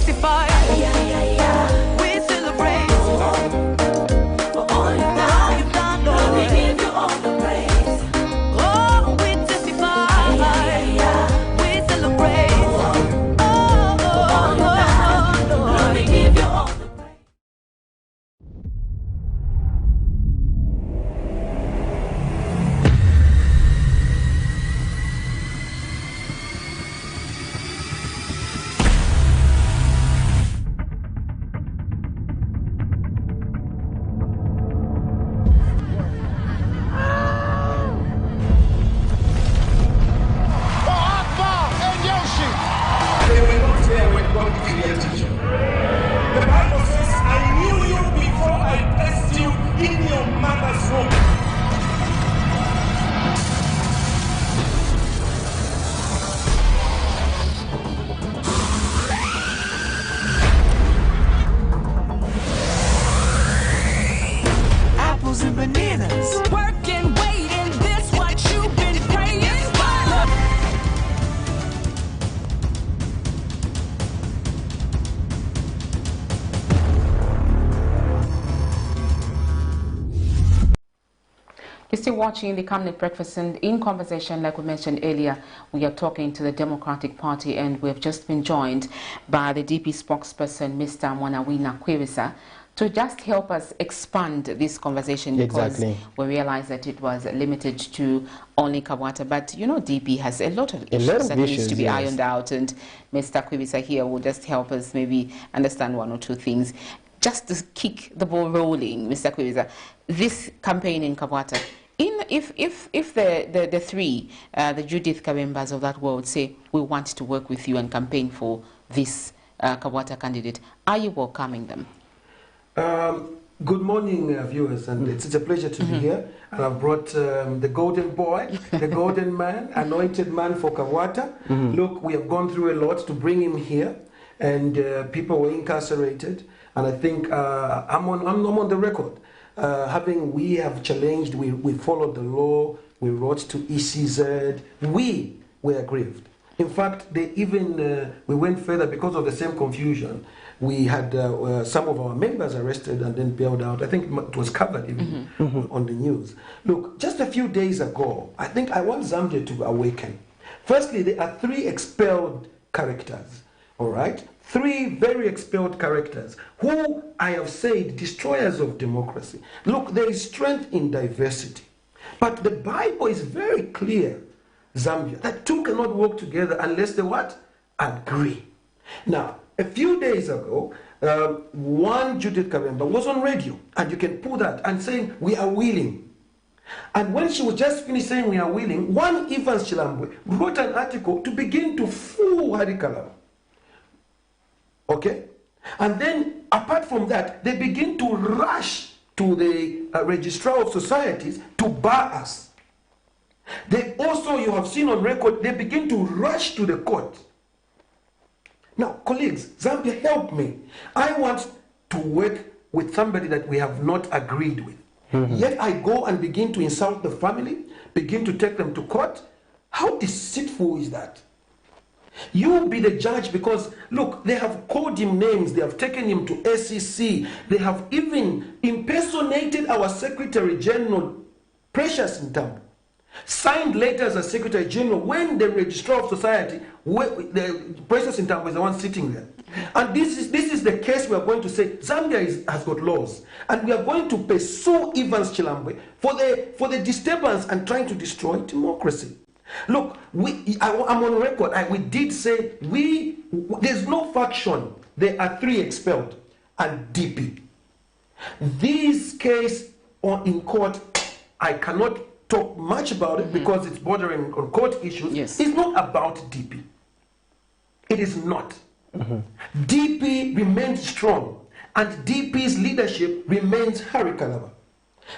And bananas. Working, waiting, this what you've been praying for. You're still watching the Camnet Breakfast, and in conversation, like we mentioned earlier, we are talking to the Democratic Party, and we've just been joined by the DP spokesperson, Mr. Mwanawina Kwirisa, to just help us expand this conversation, because we realized that it was limited to only KABWATA. But you know, DP has a lot of issues that needs to be ironed out, and Mr. Kwirisa here will just help us maybe understand one or two things. Just to kick the ball rolling, Mr. Kwirisa, this campaign in KABWATA, If the three, the Judith Kabembas of that world say, we want to work with you and campaign for this KABWATA candidate, are you welcoming them? Good morning, viewers, and it's a pleasure to be here. And I've brought the golden boy, the golden man, anointed man for KABWATA. Look, we have gone through a lot to bring him here, and people were incarcerated. And I think I'm on the record. We have challenged, we followed the law, we wrote to ECZ, we were aggrieved. In fact, they even, we went further because of the same confusion. We had some of our members arrested and then bailed out. I think it was covered even on the news. Look, just a few days ago, I think I want Zambia to awaken. Firstly, there are 3 expelled characters, all right? 3 very expelled characters who I have said destroyers of democracy. Look, there is strength in diversity. But the Bible is very clear, Zambia, that 2 cannot work together unless they what? Agree. Now, a few days ago, one Judith Kabemba was on radio, and you can pull that, and saying, we are willing. And when she was just finished saying we are willing, one Evans Chilambwe wrote an article to begin to fool Hari Kalaba. Okay? And then, apart from that, they begin to rush to the Registrar of Societies to bar us. They also, you have seen on record, they begin to rush to the court. Now, colleagues, Zambia, help me. I want to work with somebody that we have not agreed with. Yet I go and begin to insult the family, begin to take them to court. How deceitful is that? You be the judge because, look, they have called him names. They have taken him to SEC. They have even impersonated our Secretary General, Precious Ntambo. Signed letters as Secretary General when the Registrar of Society, the Precious Ntambo is the one sitting there. And this is the case we are going to say. Zambia has got laws. And we are going to pursue Evans Chilambwe for the disturbance and trying to destroy democracy. Look, I'm on record. We did say there's no faction. There are 3 expelled and DP. This case in court, I cannot talk much about it because it's bordering on court issues. Yes. It's not about DP. It is not. DP remains strong, and DP's leadership remains Hari Kalaba.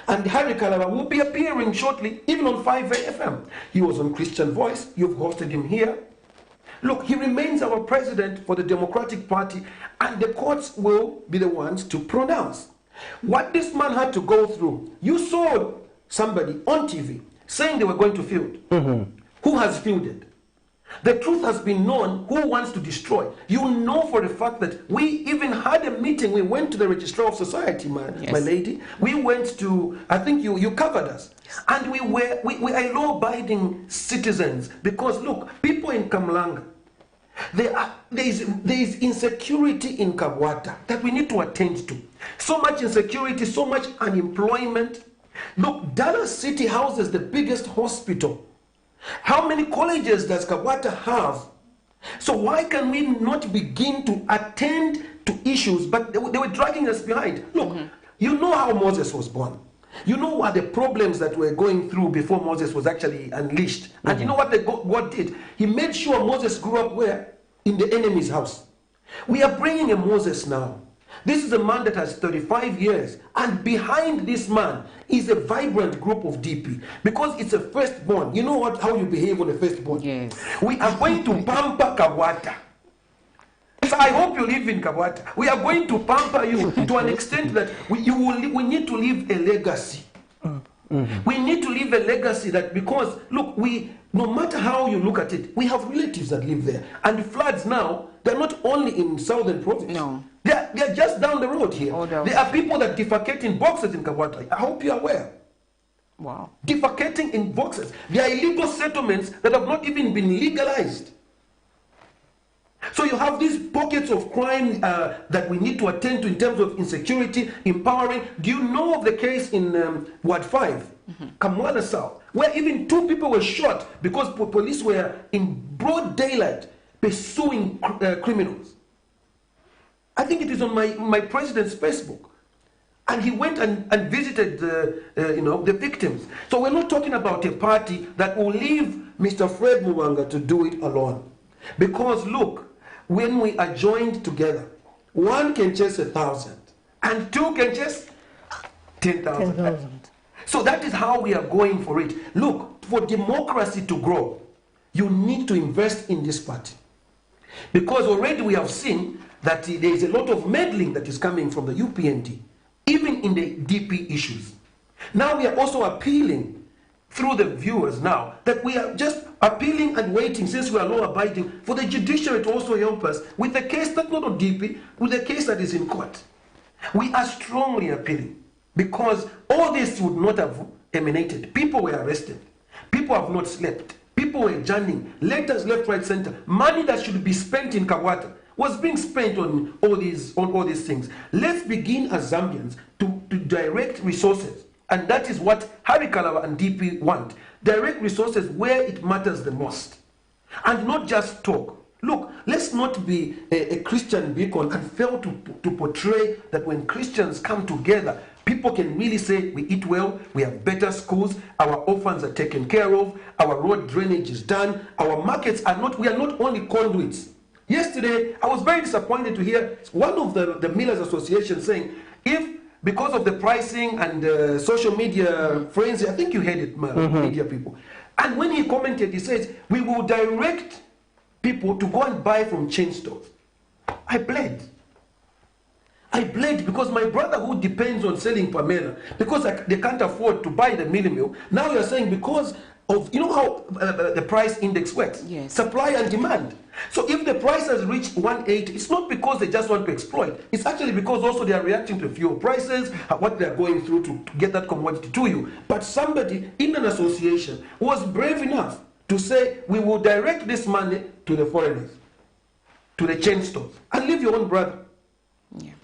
And Hari Kalaba will be appearing shortly, even on 5FM. He was on Christian Voice. You've hosted him here. Look, he remains our president for the Democratic Party, and the courts will be the ones to pronounce. What this man had to go through, you saw somebody on TV saying they were going to field. Who has fielded? The truth has been known who wants to destroy. You know for the fact that we even had a meeting. We went to the Registrar of Society, my lady. We went to, I think you covered us. Yes. And we are law-abiding citizens because, look, people in Kamlanga, there is insecurity in KABWATA that we need to attend to. So much insecurity, so much unemployment. Look, Dallas City houses the biggest hospital. How many colleges does KABWATA have? So why can we not begin to attend to issues? But they were dragging us behind. Look, you know how Moses was born. You know what the problems that were going through before Moses was actually unleashed. And you know what God did? He made sure Moses grew up where? In the enemy's house. We are bringing a Moses now. This is a man that has 35 years. And behind this man is a vibrant group of DP. Because it's a firstborn. You know what? How you behave on a firstborn. Yes. We are going to pamper KABWATA. So I hope you live in KABWATA. We are going to pamper you to an extent that we need to leave a legacy. We need to leave a legacy that because, look, no matter how you look at it, we have relatives that live there. And the floods now, they're not only in southern province. No. They're just down the road here. There are people that defecate in boxes in KABWATA. I hope you're aware. Wow. Defecating in boxes. There are illegal settlements that have not even been legalized. So you have these pockets of crime that we need to attend to in terms of insecurity, empowering. Do you know of the case in Ward 5, Kamwana South, where even 2 people were shot because police were in broad daylight pursuing criminals? I think it is on my president's Facebook. And he went and visited the victims. So we're not talking about a party that will leave Mr. Fred Muwanga to do it alone. Because look, when we are joined together, one can chase 1,000 and two can chase 10,000. So that is how we are going for it. Look, for democracy to grow, you need to invest in this party. Because already we have seen that there is a lot of meddling that is coming from the UPND, even in the DP issues. Now we are also appealing through the viewers now that we are just appealing and waiting, since we are law-abiding, for the judiciary to also help us with the case that's not on DP, with the case that is in court. We are strongly appealing because all this would not have emanated. People were arrested. People have not slept. People were journeying. Letters left, right, center. Money that should be spent in KABWATA was being spent on all these things. Let's begin as Zambians to direct resources. And that is what Harry Kalawa and DP want. Direct resources where it matters the most. And not just talk. Look, let's not be a Christian beacon and fail to portray that when Christians come together, people can really say we eat well, we have better schools, our orphans are taken care of, our road drainage is done, our markets are not, we are not only conduits. Yesterday, I was very disappointed to hear one of the Millers Association saying, if because of the pricing and social media frenzy, I think you heard it, media people. And when he commented, he says, we will direct people to go and buy from chain stores. I bled. I bled because my brother who depends on selling Pamela, because they can't afford to buy the mini meal, now you're saying because of, you know how the price index works? Yes. Supply and demand. So if the price has reached 180, it's not because they just want to exploit. It's actually because also they are reacting to fuel prices, what they are going through to get that commodity to you. But somebody in an association was brave enough to say, we will direct this money to the foreigners, to the chain stores, and leave your own brother,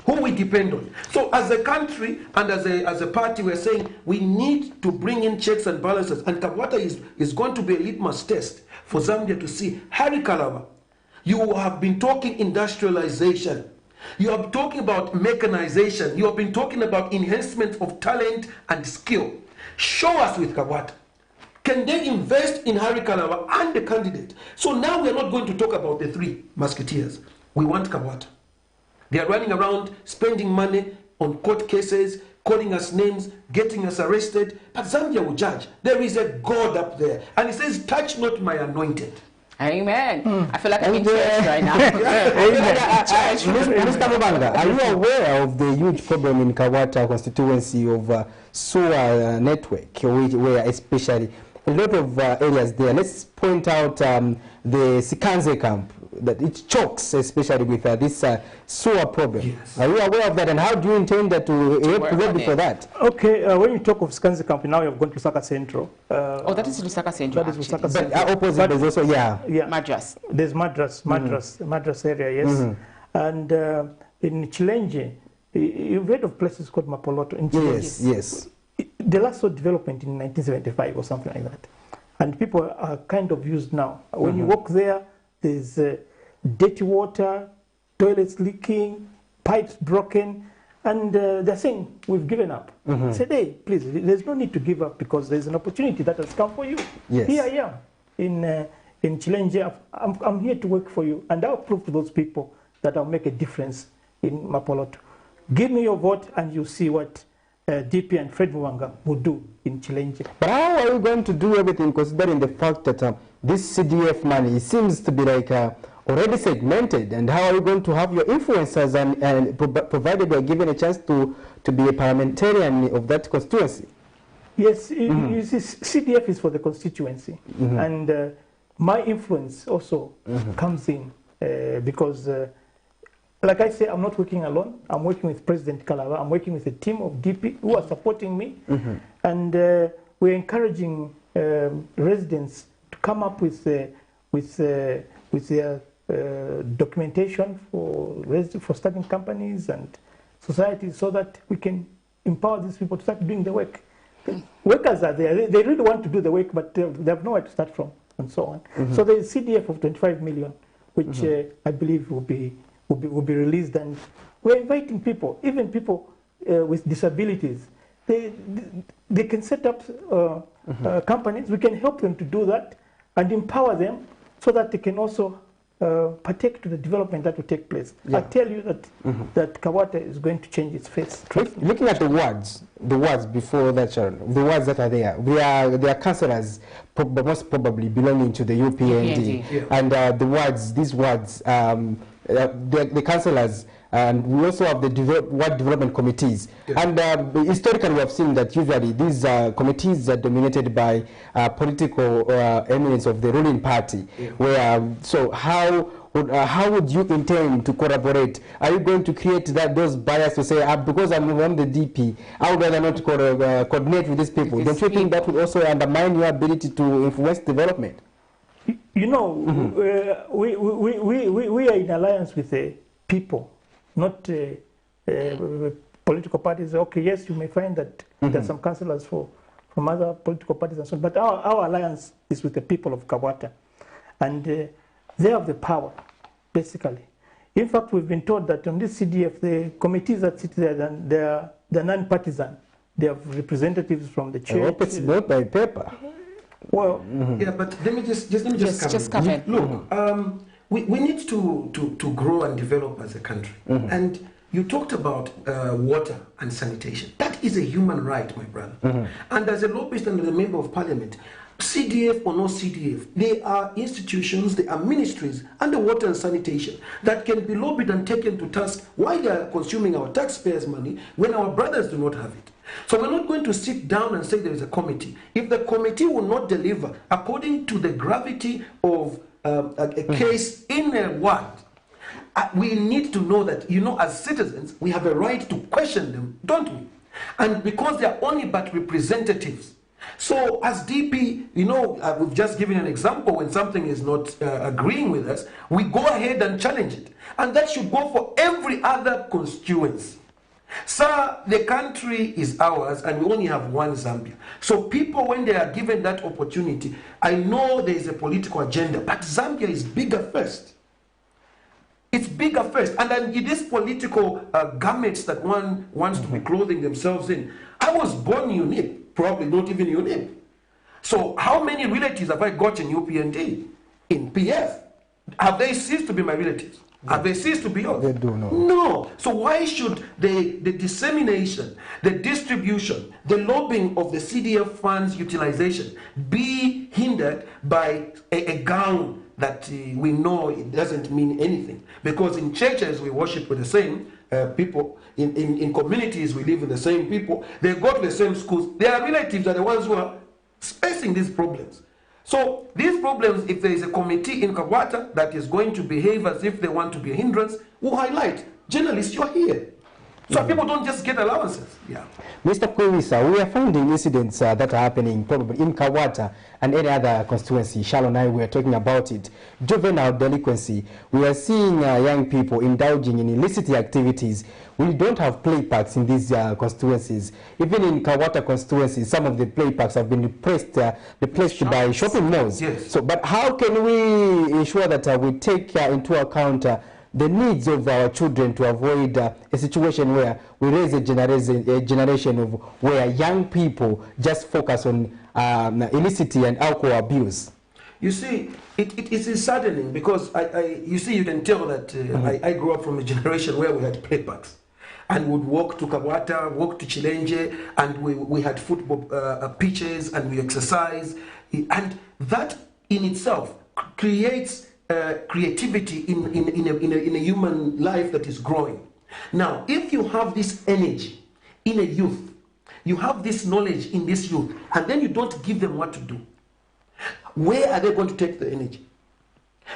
who we depend on. So as a country and as a party, we're saying we need to bring in checks and balances. And KABWATA is going to be a litmus test for Zambia to see. Harry Kalawa, you have been talking industrialization. You have been talking about mechanization. You have been talking about enhancement of talent and skill. Show us with KABWATA. Can they invest in Harry Kalawa and the candidate? So now we're not going to talk about the three musketeers. We want KABWATA. They are running around spending money on court cases, calling us names, getting us arrested. But Zambia will judge. There is a God up there. And he says, touch not my anointed. Amen. I feel like I'm in church right now. Mr. Mubanga, are you aware of the huge problem in KABWATA constituency of sewer network, where especially a lot of areas there? Let's point out the Sikanze camp, that it chokes especially with this sewer problem. Yes. Are you aware of that, and how do you intend to help ready for that? Okay, when you talk of Sikanze camp, now you've gone to Lusaka Central. Oh, that is Lusaka Central. That is Lusaka Central. But opposite there's also, Madras. There's Madras area, yes. And in Chilenge, you've heard of places called Mapoloto in Chilenge. Yes. The last saw development in 1975 or something like that. And people are kind of used now. When you walk there, there's dirty water, toilets leaking, pipes broken, and they're saying, we've given up. I said, hey, please, there's no need to give up because there's an opportunity that has come for you. Yes. Here I am in Chilenge. I'm here to work for you, and I'll prove to those people that I'll make a difference in Mapoloto. Give me your vote, and you'll see what DP and Fred Muwanga will do in Chilenge. But how are you going to do everything, considering the fact that this CDF money seems to be like already segmented, and how are you going to have your influencers and provided you're given a chance to be a parliamentarian of that constituency? Yes, you see, CDF is for the constituency, and my influence also comes in because like I say, I'm not working alone. I'm working with President Kalawa. I'm working with a team of DP who are supporting me. And we're encouraging residents to come up with their documentation for starting companies and societies so that we can empower these people to start doing the work. Workers are there. They really want to do the work, but they have nowhere to start from and so on. So there's CDF of 25 million, which I believe will be released, and we're inviting people, even people with disabilities, they can set up companies. We can help them to do that and empower them so that they can also partake to the development that will take place. Yeah. I tell you that that KABWATA is going to change its face. Looking at the wards before that, Sharon, the wards that are there, they are councillors most probably belonging to the UPND. Yeah. And these wards, the councillors, and we also have the ward development committees. Yeah. And historically we have seen that usually these committees are dominated by political eminence of the ruling party. Yeah. So how would you intend to collaborate? Are you going to create those barriers to say, because I'm the DP, I would rather not coordinate with these people? Don't you think that would also undermine your ability to influence development? You know, we are in alliance with the people, not political parties. Okay, yes, you may find that there are some councillors from other political parties and so on, but our alliance is with the people of KABWATA. And they have the power, basically. In fact, we've been told that on this CDF, the committees that sit there, they're non-partisan. They have representatives from the church. I hope it's not by paper. Well, yeah, but let me just come in. Look, we need to grow and develop as a country. And you talked about water and sanitation. That is a human right, my brother. And as a lobbyist and a member of parliament, CDF or no CDF, they are institutions, they are ministries under water and sanitation that can be lobbied and taken to task why they are consuming our taxpayers' money when our brothers do not have it. So we're not going to sit down and say there is a committee. If the committee will not deliver according to the gravity of a case in a ward, we need to know that, as citizens, we have a right to question them, don't we? And because they are only but representatives. So as DP, we've just given an example when something is not agreeing with us, we go ahead and challenge it. And that should go for every other constituency. Sir, the country is ours and we only have one Zambia. So people, when they are given that opportunity, I know there is a political agenda, but Zambia is bigger first. It's bigger first. And then in these political garments that one wants to be clothing themselves in, I was born unique, probably not even unique. So how many relatives have I got in UPND, in PF? Have they ceased to be my relatives? Have they ceased to be yours? They do not. No. So why should the dissemination, the distribution, the lobbying of the CDF funds utilization be hindered by a gown that we know it doesn't mean anything? Because in churches we worship with the same people, in communities we live with the same people, they go to the same schools. Their relatives are the ones who are facing these problems. So these problems, if there is a committee in KABWATA that is going to behave as if they want to be a hindrance, will highlight, journalists, you're here. So people don't just get allowances. Yeah. Mr. Kwewisa, we are finding incidents that are happening probably in KABWATA and any other constituency. Charles and I were talking about it. Juvenile delinquency. We are seeing young people indulging in illicit activities. We don't have play parks in these constituencies. Even in KABWATA constituencies, some of the play parks have been replaced by shopping malls. Yes. So, but how can we ensure that we take into account the needs of our children to avoid a situation where we raise a generation of where young people just focus on illicit and alcohol abuse? You see, it is saddening because you can tell that I grew up from a generation where we had play parks and would walk to KABWATA, walk to Chilenje, and we had football pitches and we exercise, and that in itself creates creativity in a human life that is growing. Now, if you have this energy in a youth, you have this knowledge in this youth, and then you don't give them what to do, where are they going to take the energy?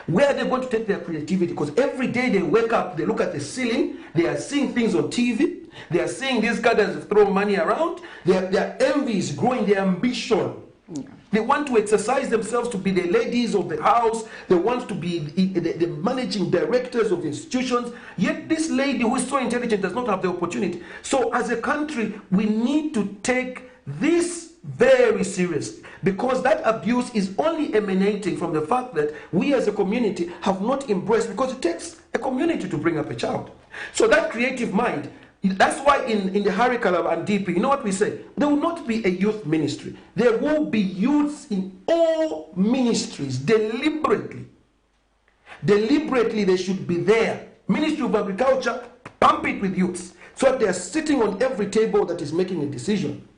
Where are they going to take their creativity? Because every day they wake up, they look at the ceiling, they are seeing things on TV, they are seeing these guys throw money around, their envy is growing, their ambition. Yeah. They want to exercise themselves to be the ladies of the house. They want to be the managing directors of institutions. Yet this lady who is so intelligent does not have the opportunity. So as a country, we need to take this very seriously, because that abuse is only emanating from the fact that we as a community have not embraced, because it takes a community to bring up a child. So that creative mind, That's why in the Harikala and DP, you know what we say? There will not be a youth ministry. There will be youths in all ministries deliberately. Deliberately, they should be there. Ministry of Agriculture, pump it with youths. So that they are sitting on every table that is making a decision.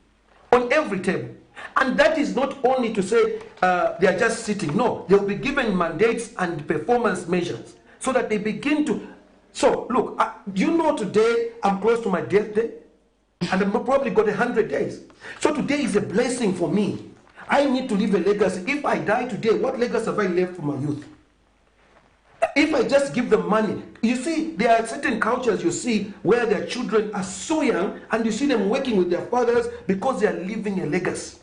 On every table. And that is not only to say they are just sitting. No, they will be given mandates and performance measures so that they begin to. So, look, you know today I'm close to my death day, and I've probably got 100 days. So today is a blessing for me. I need to leave a legacy. If I die today, what legacy have I left for my youth? If I just give them money, you see, there are certain cultures you see where their children are so young, and you see them working with their fathers because they are leaving a legacy.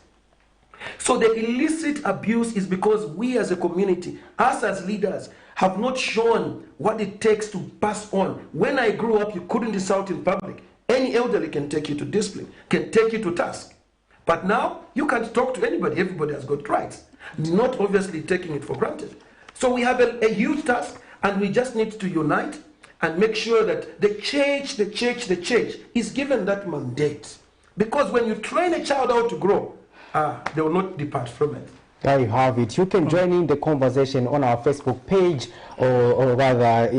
So the illicit abuse is because we as a community, us as leaders, have not shown what it takes to pass on. When I grew up, you couldn't insult in public. Any elderly can take you to discipline, can take you to task. But now, you can't talk to anybody. Everybody has got rights. Not obviously taking it for granted. So we have a huge task, and we just need to unite and make sure that the church is given that mandate. Because when you train a child how to grow, they will not depart from it. There you have it. You can join in the conversation on our Facebook page, or rather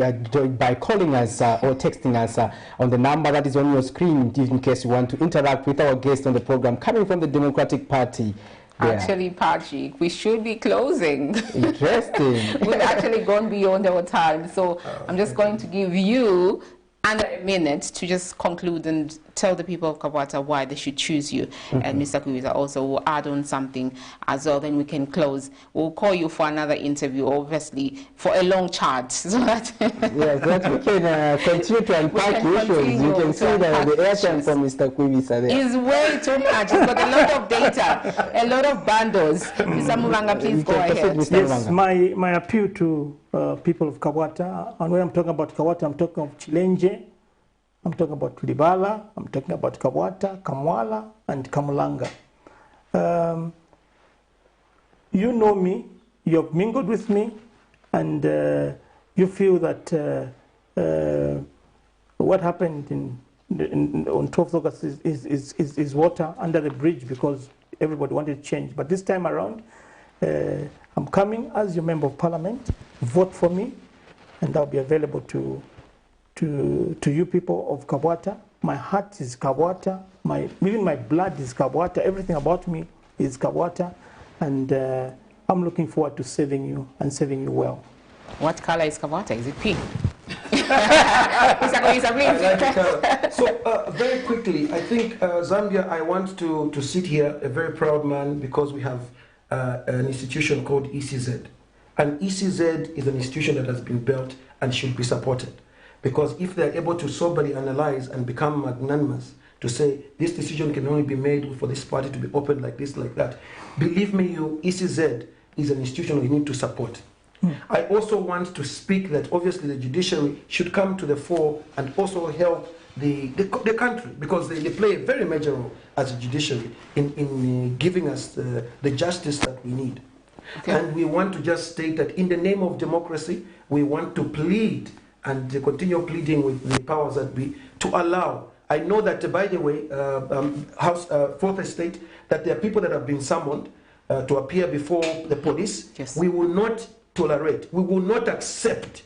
by calling us or texting us on the number that is on your screen, in case you want to interact with our guest on the program coming from the Democratic Party. Yeah. Actually, Patrick, we should be closing. Interesting. We've actually gone beyond our time, so I'm just going to give you under a minute to just conclude and tell the people of KABWATA why they should choose you. And Mr. Kuiza also will add on something as well, then we can close. We'll call you for another interview, obviously, for a long chat. So that yes, that we can continue to unpack issues. You can see that the airtime from Mr. Kuiza there is way too much. He's got a lot of data, a lot of bundles. Mr. Muvanga, please go ahead. Yes, my appeal to people of KABWATA, and when I'm talking about KABWATA, I'm talking of Chilenje, I'm talking about Libala, I'm talking about KABWATA, Kamwala, and Kamulanga. You know me, you have mingled with me, and you feel that what happened on 12th August is water under the bridge because everybody wanted change. But this time around, I'm coming as your member of parliament. Vote for me, and I'll be available to you people of KABWATA. My heart is KABWATA. Even my blood is KABWATA. Everything about me is KABWATA, and I'm looking forward to serving you and serving you well. What color is KABWATA? Is it pink? So very quickly, I think Zambia, I want to sit here a very proud man because we have an institution called ECZ. And ECZ is an institution that has been built and should be supported. Because if they're able to soberly analyze and become magnanimous to say this decision can only be made for this party to be opened like this, like that, believe me, ECZ is an institution we need to support. I also want to speak that obviously the judiciary should come to the fore and also help the country, because they play a very major role as a judiciary in giving us the justice that we need. Okay. And we want to just state that in the name of democracy, we want to plead and continue pleading with the powers that be to allow. I know that, by the way, Fourth Estate, that there are people that have been summoned to appear before the police. Yes. We will not tolerate, we will not accept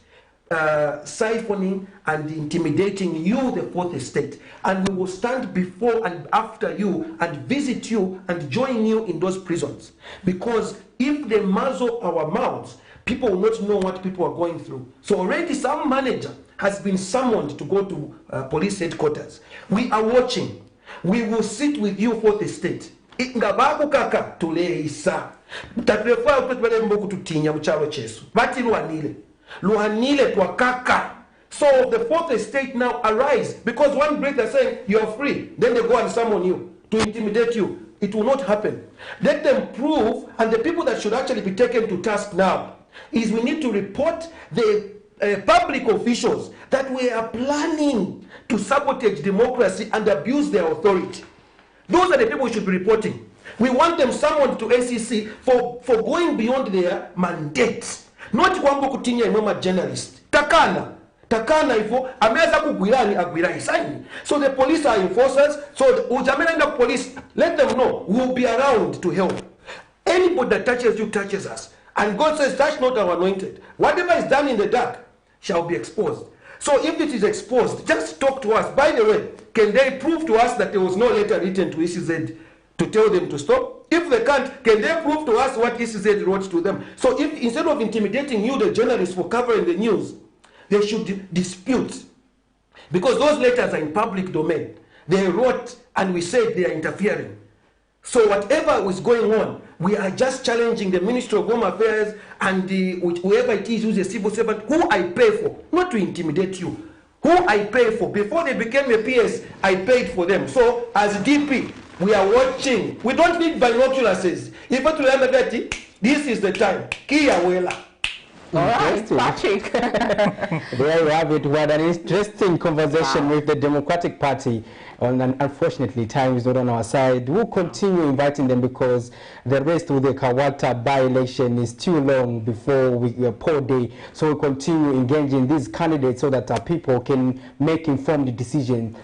siphoning and intimidating you, the Fourth Estate. And we will stand before and after you and visit you and join you in those prisons. Because if they muzzle our mouths, people will not know what people are going through. So already some manager has been summoned to go to police headquarters. We are watching. We will sit with you, Fourth Estate. Ngabakukaka tuleisa. Tatrefaa kutwele mboku tutinya mchalo chesu. Bati luhanile twakaka. So the Fourth Estate now arise, because one breath they're saying you are free, then they go and summon you to intimidate you. It will not happen. Let them prove, and the people that should actually be taken to task now is we need to report the public officials that we are planning to sabotage democracy and abuse their authority. Those are the people we should be reporting. We want them summoned to ACC for going beyond their mandate. Not kwambo kutinya imama journalist. Takana. takana ifo ameza kugwirani agwira isaini. So the police are enforcers. So ujamena police, let them know we'll be around to help. Anybody that touches you touches us. And God says, touch not our anointed. Whatever is done in the dark shall be exposed. So if it is exposed, just talk to us. By the way, can they prove to us that there was no letter written to ECZ to tell them to stop? If they can't, can they prove to us what ECZ wrote to them? So if instead of intimidating you, the journalists, for covering the news, they should dispute. Because those letters are in public domain. They wrote and we said they are interfering. So whatever is going on, we are just challenging the Ministry of Home Affairs and whoever it is who's a civil servant, who I pay for, not to intimidate you. Who I pay for. Before they became a PS, I paid for them. So as DP, we are watching. We don't need binoculars. If I remember that, this is the time. Kia wela. All right, Patrick. There you have it. We had an interesting conversation with the Democratic Party. And unfortunately, time is not on our side. We'll continue inviting them because the rest of the KABWATA by-election is too long before a poll day. So we'll continue engaging these candidates so that our people can make informed decisions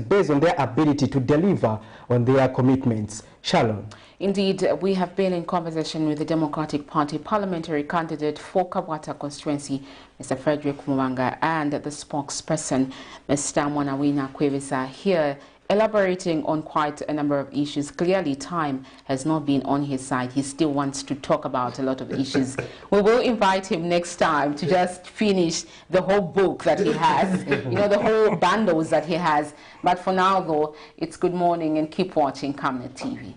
based on their ability to deliver on their commitments. Shalom. Indeed, we have been in conversation with the Democratic Party parliamentary candidate for KABWATA constituency, Mr. Frederick Mwanga, and the spokesperson, Mr. Mwanawina Kwevisa, here elaborating on quite a number of issues. Clearly, time has not been on his side. He still wants to talk about a lot of issues. We will invite him next time to just finish the whole book that he has, the whole bundles that he has. But for now, though, it's good morning and keep watching Camnet TV.